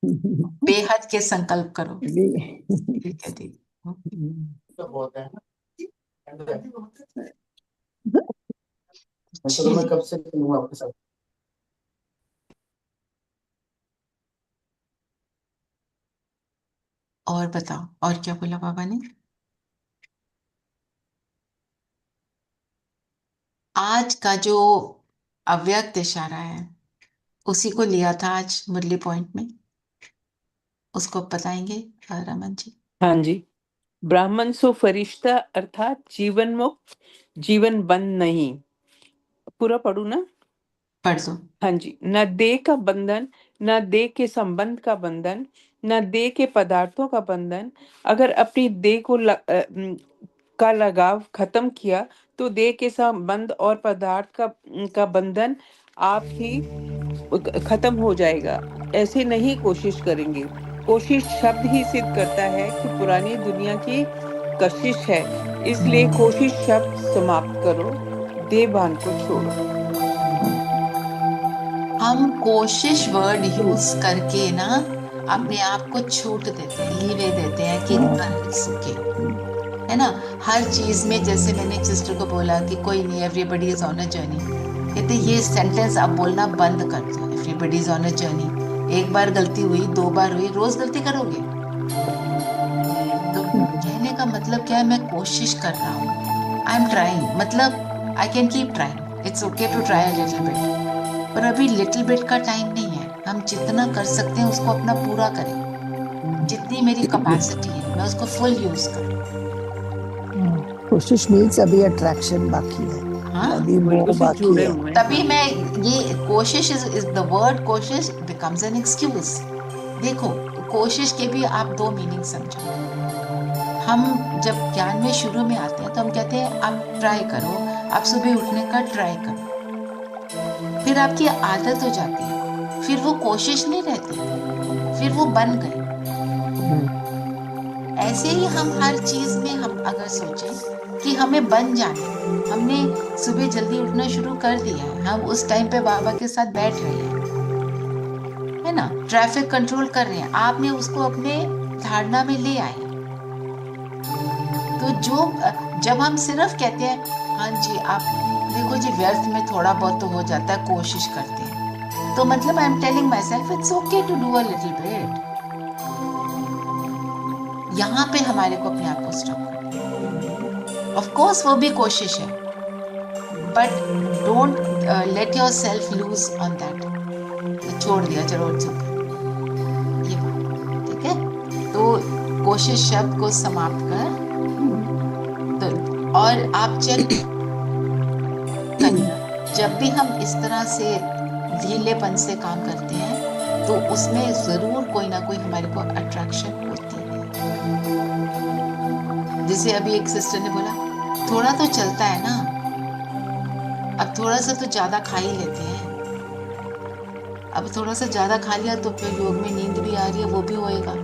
बेहद के संकल्प करो। ठीक है दीदी, ओके। और बताओ, और क्या बोला बाबा ने? आज का जो अव्यक्त इशारा है उसी को लिया था आज मुरली पॉइंट में, उसको बताएंगे रमन जी। हाँ जी। ब्राह्मण सो फरिश्ता अर्थात जीवन मुक्त, जीवन बंद नहीं। पूरा पढ़ू ना? पढ़ दो। हाँ जी। न देह का बंधन, न देह के संबंध का बंधन, न देह के पदार्थों का बंधन। अगर अपनी देह को का लगाव खत्म किया तो देह के संबंध और पदार्थ का बंधन आप ही खत्म हो जाएगा। ऐसे नहीं कोशिश करेंगे। कोशिश शब्द ही सिद्ध करता है कि पुरानी दुनिया की कशिश है, इसलिए कोशिश शब्द समाप्त करो, देहभान को छोड़ो। हम कोशिश वर्ड यूज करके ना अपने आप को छूट देते हैं, लीवे देते हैं कि कर सके, है ना। हर चीज में, जैसे मैंने एक सिस्टर को बोला कि कोई नहीं, everybody is on a journey. कहते ये सेंटेंस आप बोलना बंद कर दो, everybody is on a journey. एक बार गलती हुई, 2 बार हुई, रोज गलती करोगे? तो कहने का मतलब क्या है? मैं कोशिश कर रहा हूँ, आई एम ट्राइंग, मतलब I can keep trying, it's okay to try a little bit, पर अभी लिटिल बिट का टाइम नहीं है। हम जितना कर सकते हैं उसको अपना पूरा करें, जितनी मेरी कैपेसिटी है मैं उसको फुल यूज करूं। कोशिश मीन्स अभी अट्रैक्शन बाकी है, हाँ, अभी मोह बाकी है। तभी मैं ये कोशिश इज द वर्ड कोशिश बिकम्स एन एक्सक्यूज। देखो, कोशिश के भी आप दो मीनिंग समझो। हम जब ज्ञान में शुरू में आते हैं तो हम कहते हैं आप ट्राई करो, आप सुबह उठने का ट्राई करो, फिर आपकी आदत हो जाती है, फिर वो कोशिश नहीं रहती, फिर वो बन गई। ऐसे ही हम हर चीज में हम अगर सोचें कि हमें बन जाना, हमने सुबह जल्दी उठना शुरू कर दिया है, हम उस टाइम पे बाबा के साथ बैठ रहे हैं, है ना, ट्रैफिक कंट्रोल कर रहे हैं, आपने उसको अपने धारणा में ले आए। तो जब हम सिर्फ कहते हैं हाँ जी आप देखो जी व्यर्थ में थोड़ा बहुत तो हो जाता है, कोशिश करते हैं, तो मतलब I am telling myself it's okay to do a little bit. यहाँ पे हमारे को अपने आप को स्टॉप करना, ऑफ कोर्स वो भी कोशिश है, but don't let your self lose on that. छोड़ दिया, चलो ये ठीक है। तो कोशिश शब्द को समाप्त कर तो, और आप चेक करना, जब भी हम इस तरह से ढीलेपन से काम करते हैं तो उसमें जरूर कोई ना कोई हमारे को अट्रैक्शन होती है। जैसे अभी एक सिस्टर ने बोला थोड़ा तो चलता है ना, अब थोड़ा सा तो ज्यादा खा ही लेते हैं, अब थोड़ा सा ज्यादा खा लिया तो फिर योग में नींद भी आ रही है, वो भी होएगा,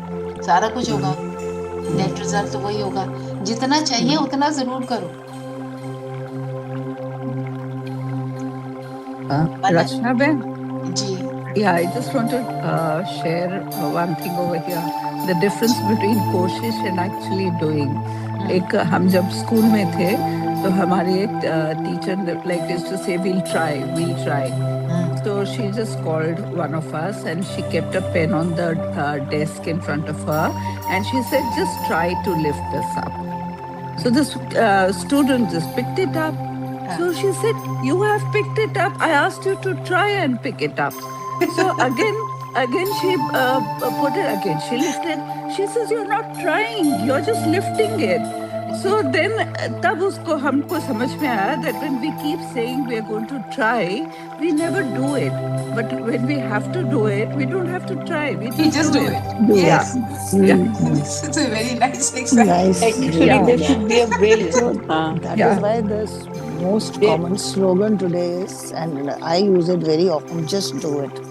सारा कुछ होगा, नेट रिजल्ट तो वही होगा। जितना चाहिए उतना जरूर करो। Rachna Ben, ji yeah, I just want to share one thing over here. The difference between कोशिश and actually doing. एक हम जब स्कूल में थे तो हमारी एक teacher like used to say we'll try. So she just called one of us and she kept a pen on the desk in front of her and she said just try to lift this up. So this student just picked it up. So she said, you have picked it up. I asked you to try and pick it up. So again she put it again. She lifted. She says, you're not trying. You're just lifting it. So then तब उसको हमको समझ में आया that when we keep saying we are going to try, we never do it. But when we have to do it, we don't have to try. We just do it. Yes. Yeah. It's a very nice example. Nice. Actually, there should be a will. That is why the most common slogan today is, and I use it very often, just do it.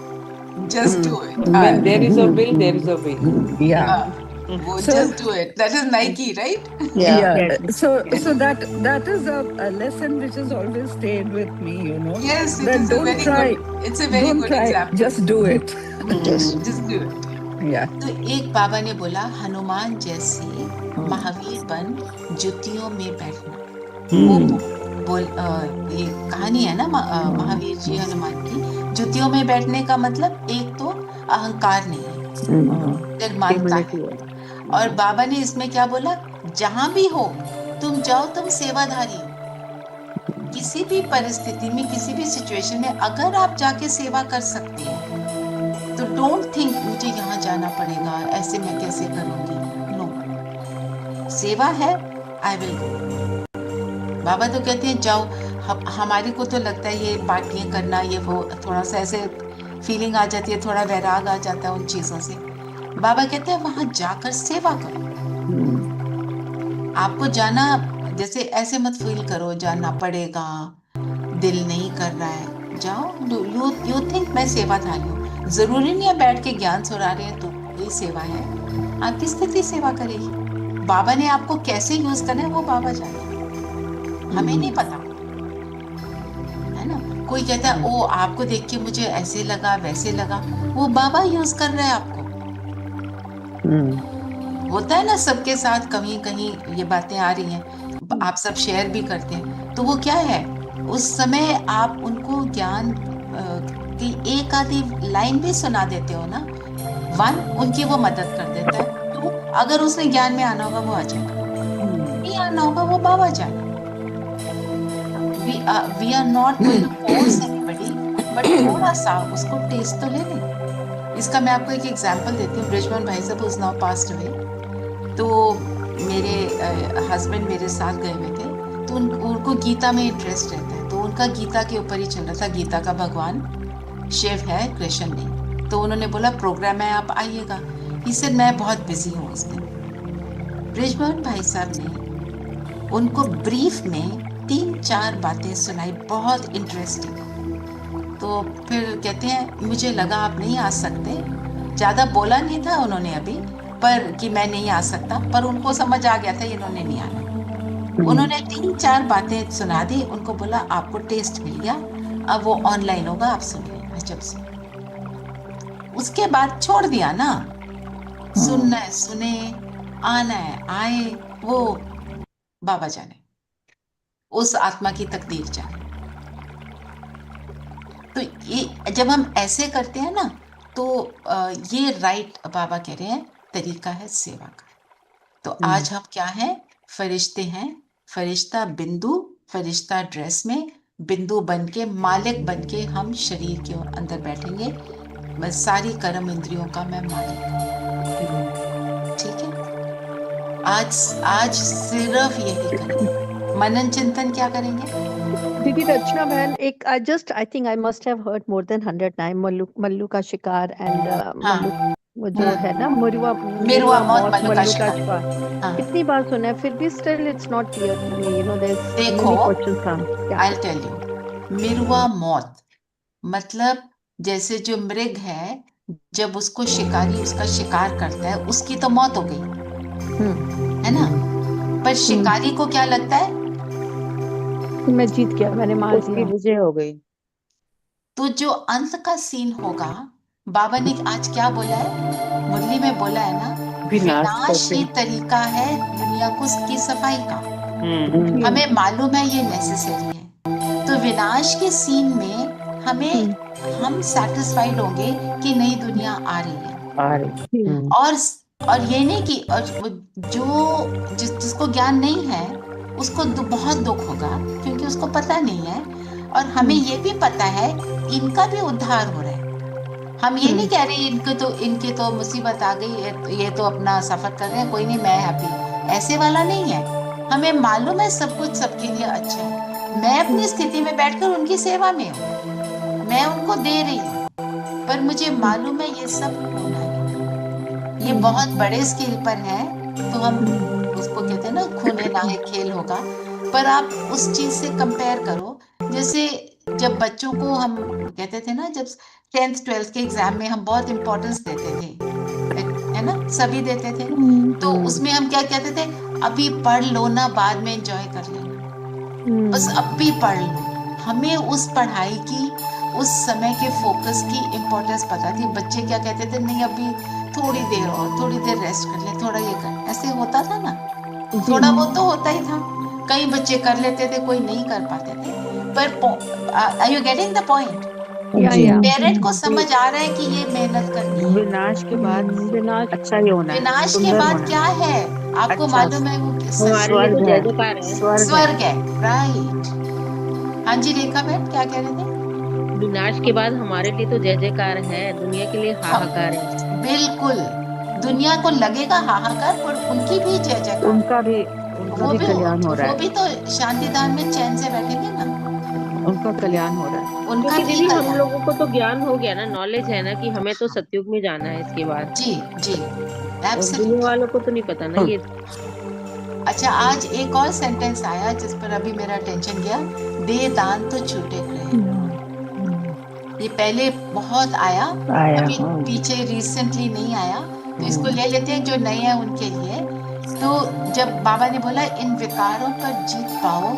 Just do it. When there is a will, there is a way. Yeah. So, just do it. That is Nike, right? Yeah. So that is a lesson which has always stayed with me, you know. Yes, it that is don't a very try. good. It's a very Don't good try. example. Just do it. Just do it. Yeah. तो एक बाबा ने बोला हनुमान जैसे महावीर बन जुतियों में बैठना। वो ये कहानी है ना महावीर जी हनुमान की। जुतियों में बैठने का मतलब एक तो अहंकार नहीं है, निर्माणता है। और बाबा ने इसमें क्या बोला, जहां भी हो तुम जाओ, तुम सेवाधारी हो। किसी भी परिस्थिति में, किसी भी सिचुएशन में अगर आप जाके सेवा कर सकते हैं तो डोंट थिंक मुझे यहाँ जाना पड़ेगा, ऐसे मैं कैसे करूंगी। नो, सेवा है, आई विल गो। बाबा तो कहते हैं जाओ। हमारे को तो लगता है ये पार्टियां करना, ये वो, थोड़ा सा ऐसे फीलिंग आ जाती है, थोड़ा वैराग आ जाता है उन चीजों से। बाबा कहते हैं वहां जाकर सेवा करो। आपको जाना, जैसे ऐसे मत फील करो जाना पड़ेगा, दिल नहीं कर रहा है, जाओ। यू थिंक मैं सेवाधारी हूँ। जरूरी नहीं है बैठ के ज्ञान सुना रहे हैं तो ये सेवा है। आपकी स्थिति सेवा करेगी। बाबा ने आपको कैसे यूज करना है वो बाबा जाने, हमें नहीं पता, है ना। कोई कहता है ओ आपको देख के मुझे ऐसे लगा वैसे लगा, वो बाबा यूज कर रहे हैं आपको। होता है ना सबके साथ, कहीं कहीं ये बातें आ रही हैं, आप सब शेयर भी करते हैं, तो वो क्या है, उस समय आप उनको ज्ञान की एक आधी लाइन भी सुना देते हो ना, उनकी वो मदद कर देता है। तो अगर उसने ज्ञान में आना होगा वो आ जाएगा, नहीं आना होगा वो बाबा जाएगा। We are not going to force anybody, but थोड़ा सा उसको टेस्ट तो ले लें। इसका मैं आपको एक एग्जांपल देती हूँ। ब्रिजमोहन भाई साहब इज नाउ पास्ड अवे, तो मेरे हस्बैंड मेरे साथ गए हुए थे, तो उनको गीता में इंटरेस्ट रहता है, तो उनका गीता के ऊपर ही चल रहा था। गीता का भगवान शिव है, कृष्ण नहीं। तो उन्होंने बोला प्रोग्राम है, आप आइएगा। इससे मैं बहुत बिजी हूँ उस दिन। ब्रिजमोहन भाई साहब ने उनको ब्रीफ में 3-4 बातें सुनाई, बहुत इंटरेस्टिंग। तो फिर कहते हैं मुझे लगा आप नहीं आ सकते, ज़्यादा बोला नहीं था उन्होंने अभी, पर कि मैं नहीं आ सकता, पर उनको समझ आ गया था इन्होंने नहीं आना। उन्होंने 3-4 बातें सुना दी, उनको बोला आपको टेस्ट मिल गया, अब वो ऑनलाइन होगा, आप सुन लेना जब से। उसके बाद छोड़ दिया ना, सुनना है सुने, आना है आए, वो बाबा जाने, उस आत्मा की तकदीर जाने। तो ये जब हम ऐसे करते हैं ना, तो ये राइट बाबा कह रहे हैं तरीका है सेवा का। तो आज हम क्या हैं? फरिश्ते हैं। फरिश्ता बिंदु, फरिश्ता ड्रेस में बिंदु बन के, मालिक बन के हम शरीर के अंदर बैठेंगे। बस सारी कर्म इंद्रियों का मैं मालिक हूं, ठीक है? आज सिर्फ यही करेंगे। मनन चिंतन क्या करेंगे? दीदी रचना बहन, एक I think I must have heard more than 100 times Mallu का शिकार एंड मल्लू, वो जो है ना मिरुआ मौत, मल्लू का शिकार। कितनी बार सुना है, फिर भी still it's not clear to me, you know there देखो, questions come. I will tell you. मिरुआ मौत मतलब जैसे जो मृग है, जब उसको शिकारी उसका शिकार करता है, उसकी तो मौत हो गई, है ना? पर शिकारी को क्या लगता है? मैं जीत गया, मैंने मार उसकी दिया, विजय हो गई। तो जो अंत का सीन होगा, बाबा ने आज क्या बोला है, मुरली में बोला है ना, विनाश ही तरीका है दुनिया को की सफाई का। हमें मालूम है ये नेसेसरी है। तो विनाश के सीन में हम सेटिस्फाइड होंगे कि नई दुनिया आ रही है। और ये नहीं कि जो जिसको ज्ञान नहीं है उसको बहुत दुख होगा, क्योंकि उसको पता नहीं है। और हमें ये भी पता है इनका भी उद्धार हो रहा है। हम ये नहीं कह रहे इनके तो मुसीबत आ गई, ये तो अपना सफर कर रहे हैं, कोई नहीं, मैं हैप्पी, ऐसे वाला नहीं है। हमें मालूम है सब कुछ सबके लिए अच्छा है। मैं अपनी स्थिति में बैठकर उनकी सेवा में हूँ, मैं उनको दे रही हूँ, पर मुझे मालूम है ये सब होना है, ये बहुत बड़े स्केल पर है। तो हम उसको कहते हैं ना, खूने नाहे खेल होगा। पर आप उस चीज से कंपेयर करो, जैसे जब बच्चों को हम कहते थे ना, जब 10th 12th के एग्जाम में हम बहुत इंपॉर्टेंस देते थे, है ना, सभी देते थे, तो उसमें हम क्या कहते थे, अभी पढ़ लो ना, बाद में एंजॉय कर लेना, बस अभी पढ़ लो। हमें उस पढ़ाई की, उस समय के फोकस की इम्पोर्टेंस पता थी। बच्चे क्या कहते थे, नहीं अभी थोड़ी देर और, थोड़ी देर रेस्ट कर ले, थोड़ा ये कर, ऐसे होता था ना, थोड़ा बहुत तो होता ही था। कई बच्चे कर लेते थे, कोई नहीं कर पाते थे। पर are you getting the point? Parent को समझ आ रहा है कि ये मेहनत करनी है। विनाश के बाद अच्छा ही होना है। विनाश के बाद क्या है आपको मालूम है? वो स्वर्ग है, राइट? हाँ जी रेखा बहन, क्या कह रहे थे? विनाश के बाद हमारे लिए तो जय जयकार है, दुनिया के लिए हाहाकार है। बिल्कुल, दुनिया को लगेगा हाहाकार, पर उनकी भी जय जयकार, उनका भी कल्याण हो रहा है। वो भी तो शांतिदान में चैन से बैठेंगे ना, उनका कल्याण हो रहा है। उनका भी हम लोगों को तो ज्ञान हो गया ना, नॉलेज है ना कि हमें तो सतयुग में जाना है इसके बाद। जी जी, दुनिया वालों को तो नहीं पता ना ये। अच्छा, आज एक और सेंटेंस आया जिस पर अभी मेरा अटेंशन गया, दे दान तो छूटे रहे। ये पहले बहुत आया, अभी पीछे रिसेंटली नहीं आया, तो इसको ले लेते हैं जो नए हैं उनके लिए। तो जब बाबा ने बोला इन विकारों पर जीत पाओ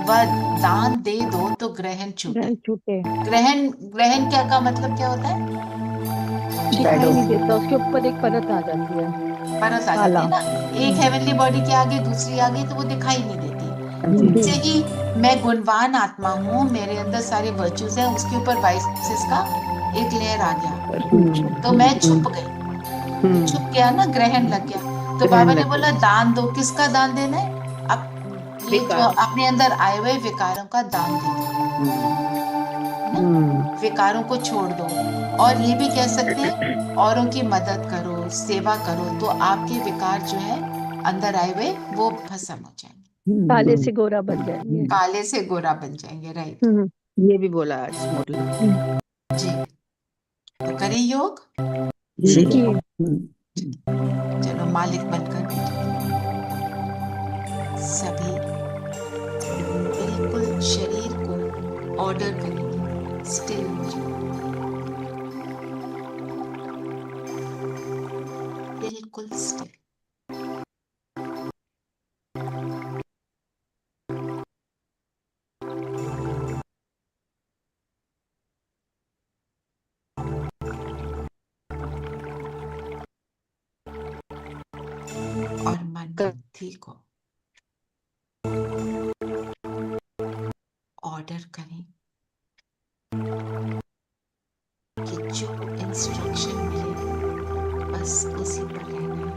व दान दे दो तो ग्रहण छूटे। ग्रहण क्या का मतलब क्या होता है? दिखाई नहीं देता, उसके ऊपर एक परत आ जाती है, परत आ जाती है ना, एक हेवनली बॉडी के आगे दूसरी आ गई तो वो दिखाई नहीं देती। जैसे ही मैं गुणवान आत्मा हूँ, मेरे अंदर सारे वर्च्यूज हैं, उसके ऊपर वाइसेस का एक लेयर आ गया, तो मैं छुप गया ना, ग्रहण लग गया। तो बाबा ने बोला दान दो। किसका दान देना है? अब ये जो अपने अंदर आए हुए विकारों का दान दे दो, विकारों को छोड़ दो। और ये भी कह सकते हैं औरों की मदद करो, सेवा करो, तो आपके विकार जो है अंदर आए हुए वो भस्म हो जाएंगे, काले से गोरा बन जाएंगे। काले से गोरा बन जाएंगे। राइट, ये भी बोला आज मुरली जी। तो करें योग जी। चलो मालिक बनकर बैठे, सभी बिल्कुल शरीर को ऑर्डर करेंगे, स्टिल हो जाओ, बिल्कुल स्टिल। और मन बुद्धि को ऑर्डर करें कि जो इंस्ट्रक्शन मिले बस उसी पर रहना है।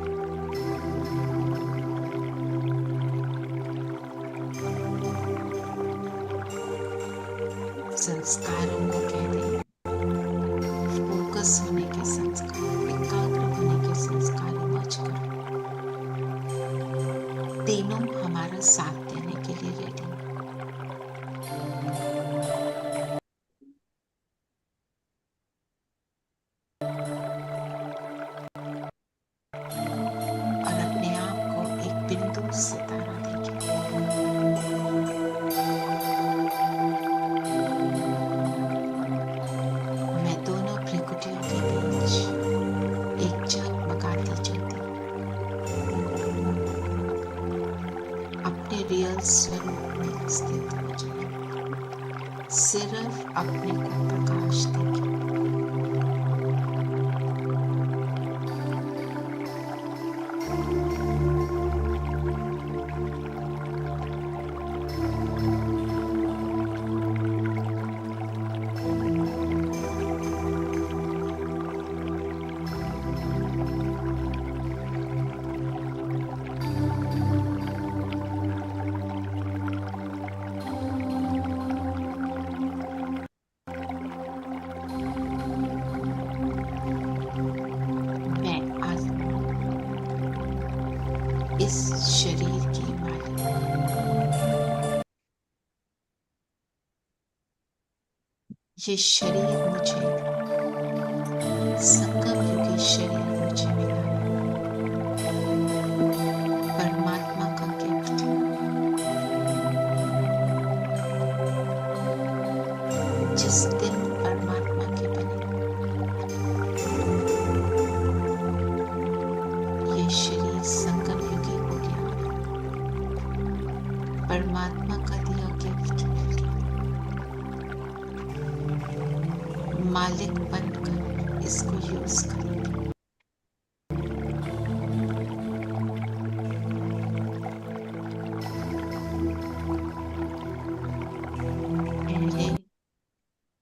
संस्कारों को कह दें, फोकस होने के संस्कार, एकाग्र होने के संस्कार इमर्ज करो। तीनों हमारा साथ देने के लिए रेडी। और अपने आप को एक बिंदु सितारा देखिए। मैं दोनों भ्रिकुटियों के बीच एक जगमगाती ज्योति, अपने रियल स्वरूप में स्थित हो जाए। सिर्फ अपने को प्रकाश देखे। इस शरीर की मालिक, ये शरीर मुझे, संगम युगी शरीर मुझे मिला, परमात्मा का गिफ्ट। जिस दिन परमात्मा के बने, ये शरीर संगम युगी हो गया, परमात्मा का दिया गिफ्ट मिल गया। मालिक बनकर इसको यूज करेंगे। पहले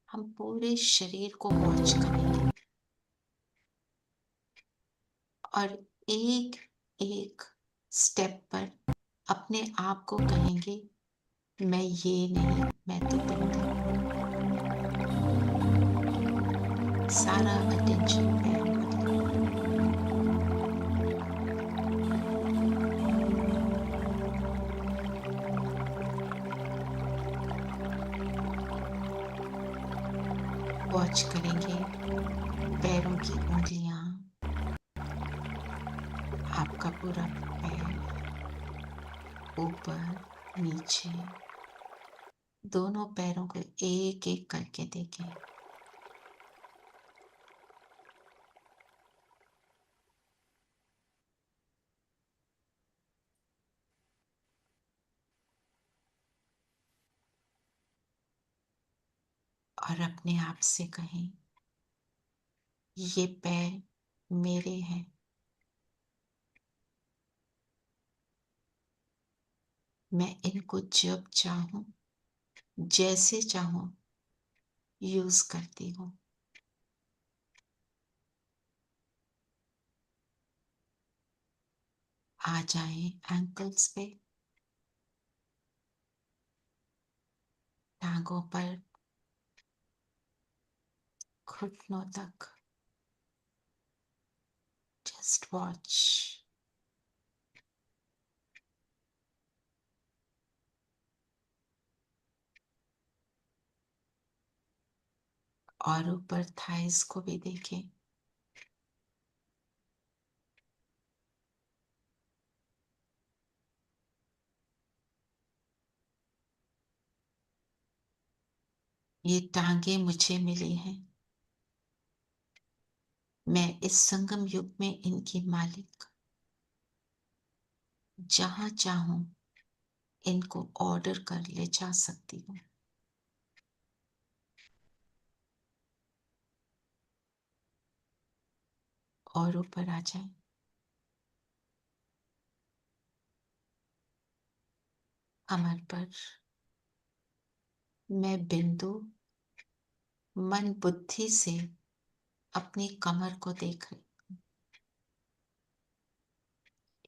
हम पूरे शरीर को वॉच करेंगे और एक एक स्टेप पर अपने आप को कहेंगे, मैं ये नहीं, मैं तो बिंदु। सारा अटेंशन पैर पर वॉच करेंगे। पैरों की उंगलियां, आपका पूरा पैर, ऊपर नीचे, दोनों पैरों को एक एक करके देखें। और अपने आप से कहें, ये पैर मेरे हैं, मैं इनको जब चाहूं, जैसे चाहूं यूज करती हूँ। आ जाएं एंकल्स पे, टांगों पर, घुटनों तक। Just watch. और ऊपर थाइस को भी देखें। ये टांगे मुझे मिली हैं, मैं इस संगम युग में इनकी मालिक। जहां चाहूं इनको ऑर्डर कर ले जा सकती हूँ। और ऊपर आ जाए। कमर पर मैं बिंदु मन बुद्धि से अपनी कमर को देख रही।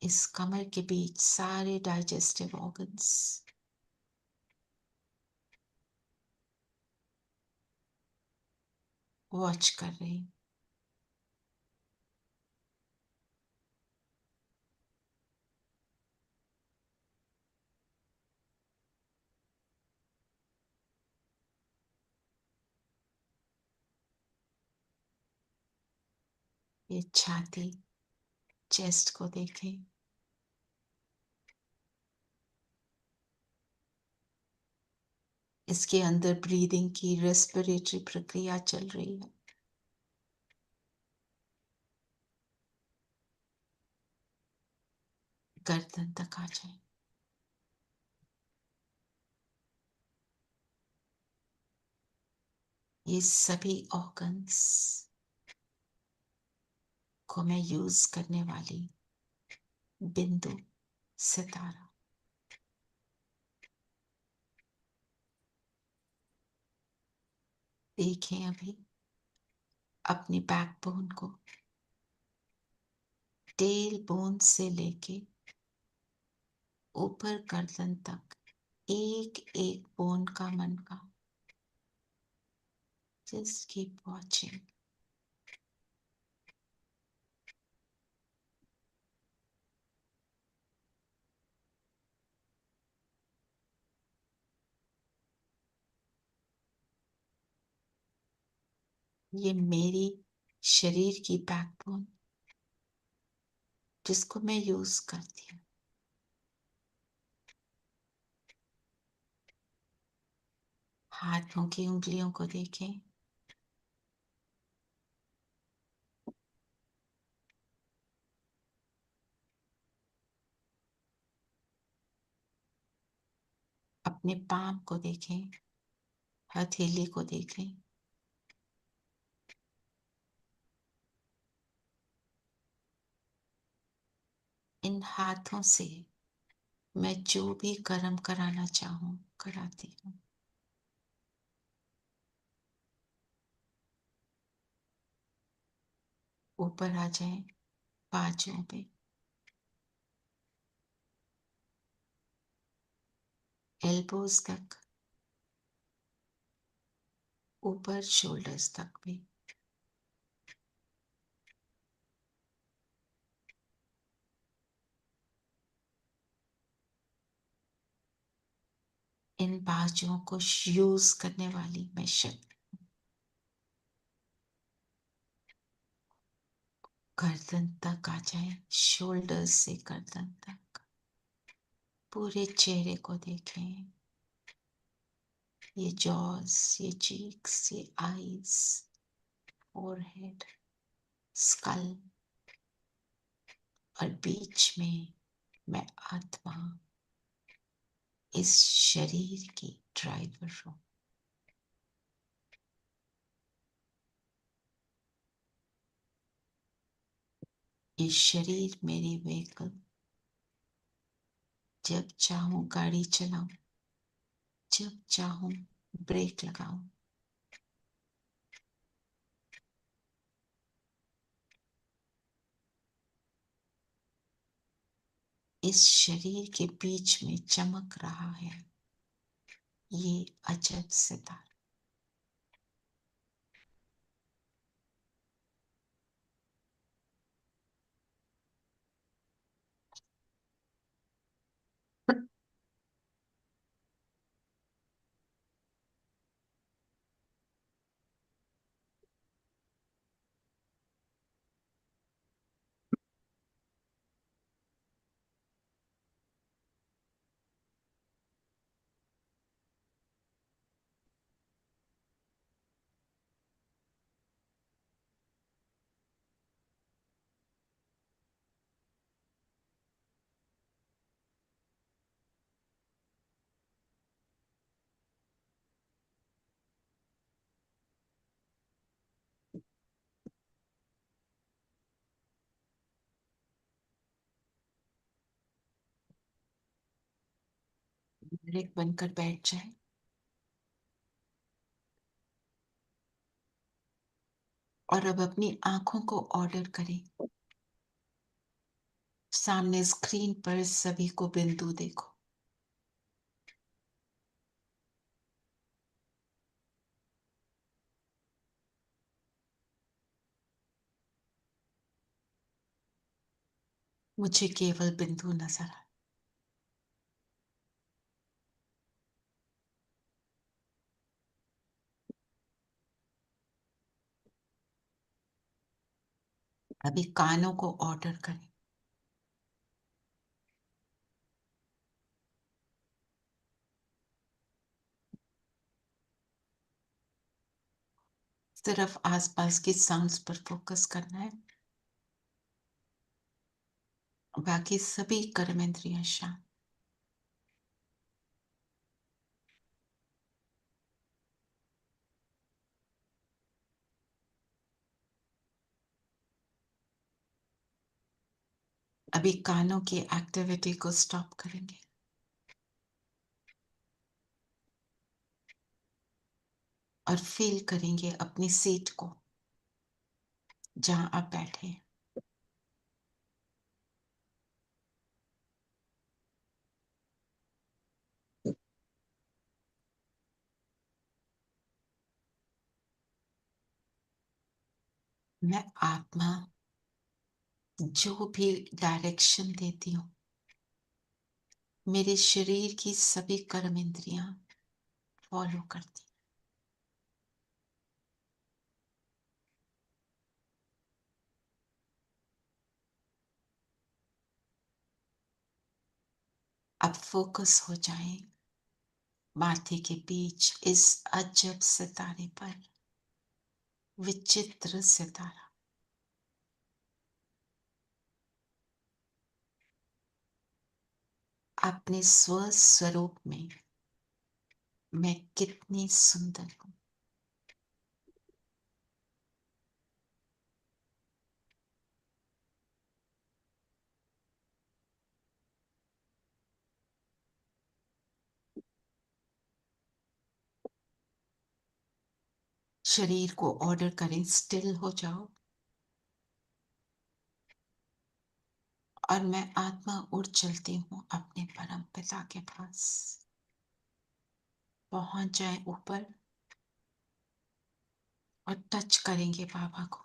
इस कमर के बीच सारे डाइजेस्टिव ऑर्गन्स, वॉच कर रही। ये छाती, चेस्ट को देखें। इसके अंदर ब्रीदिंग की, रेस्पिरेटरी प्रक्रिया चल रही है। गर्दन तक आ जाए। ये सभी ऑर्गन्स को मैं यूज करने वाली बिंदु सितारा। देखें अभी अपनी बैकबोन को, टेल बोन से लेके ऊपर गर्दन तक, एक एक बोन का, मन का। Just keep watching. ये मेरी शरीर की बैकबोन जिसको मैं यूज करती हूँ। हाथों की उंगलियों को देखें। अपने पाम को देखें, हथेली को देखें। इन हाथों से मैं जो भी कर्म कराना चाहूं कराती हूँ। ऊपर आ जाए बाजुओं पे, एल्बोज तक, ऊपर शोल्डर्स तक भी। इन बाजुओं को यूज करने वाली मैं शक्ति। गर्दन तक आ जाए, शोल्डर्स से गर्दन तक। पूरे चेहरे को देखें। ये जॉस, ये चीक्स, ये आईज, फोरहेड, स्कल, और बीच में मैं आत्मा, इस शरीर की ड्राइवर हूं। ये शरीर मेरी व्हीकल। जब चाहूं गाड़ी चलाऊं, जब चाहूं ब्रेक लगाऊं। इस शरीर के बीच में चमक रहा है ये अजब सितारा। ब्रेक बनकर बैठ जाए। और अब अपनी आंखों को ऑर्डर करें। सामने स्क्रीन पर सभी को बिंदु देखो। मुझे केवल बिंदु नजर आए। अभी कानों को ऑर्डर करें। सिर्फ आसपास की साउंड्स पर फोकस करना है। बाकी सभी कर्मेंद्रियां शांत। अभी कानों की एक्टिविटी को स्टॉप करेंगे और फील करेंगे अपनी सीट को जहां आप बैठे हैं। मैं आत्मा जो भी डायरेक्शन देती हूँ, मेरे शरीर की सभी कर्मेंद्रियां फॉलो करती। अब फोकस हो जाए माथे के बीच इस अजब सितारे पर। विचित्र सितारा। अपने स्वस्वरूप में मैं कितनी सुंदर हूं। शरीर को ऑर्डर करें, स्टिल हो जाओ। और मैं आत्मा उड़ चलती हूँ अपने परम पिता के पास। पहुंच जाए ऊपर और टच करेंगे बाबा को।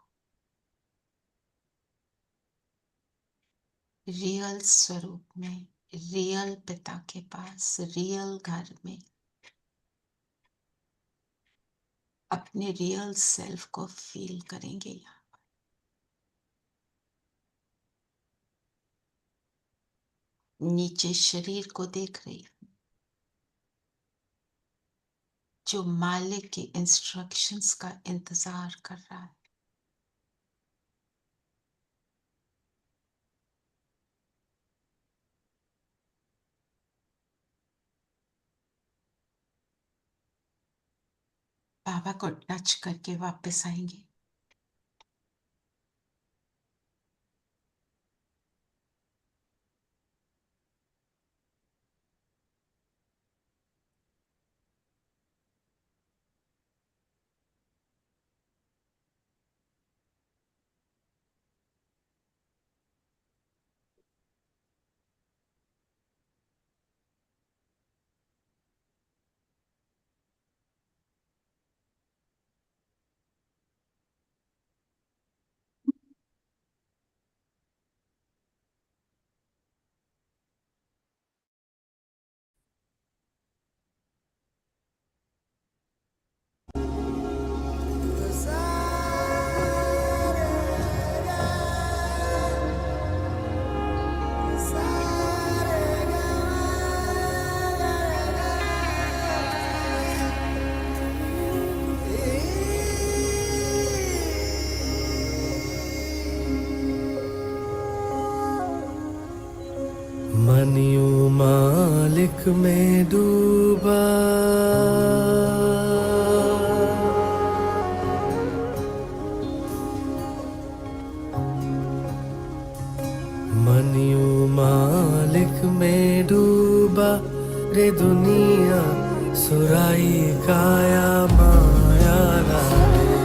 रियल स्वरूप में, रियल पिता के पास, रियल घर में अपने रियल सेल्फ को फील करेंगे। यहाँ नीचे शरीर को देख रही हूं जो मालिक के इंस्ट्रक्शंस का इंतजार कर रहा है। बाबा को टच करके वापस आएंगे। में डूबा, मन यूं मालिक में डूबा, रे दुनिया सुराई काया माया लागे,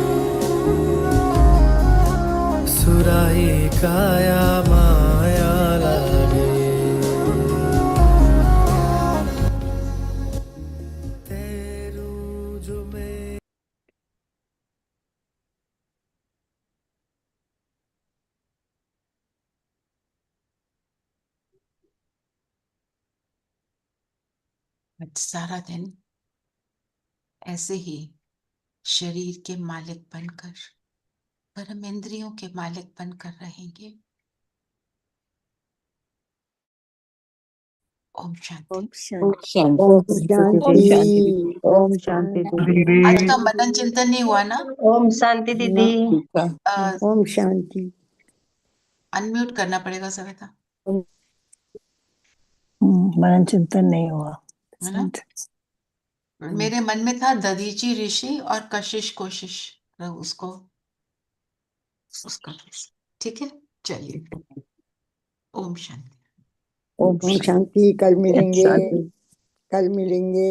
सुराई काया माया लागे। तेरू जो मैं आज सारा दिन ऐसे ही शरीर के मालिक बनकर परम इंद्रियों के मालिक बनकर रहेंगे। ओम शांति। ओम ओम शांति। शांति। ओम शांति दीदी। आज का मनन चिंतन नहीं हुआ ना? ओम शांति दीदी। ओम शांति। अनम्यूट करना पड़ेगा सविता, मनन चिंतन नहीं हुआ है ना? मेरे मन में था दधीची ऋषि और कशिश कोशिश, उसका ठीक है। चलिए, ओम शांति। ओम शांति। कल मिलेंगे, कल मिलेंगे।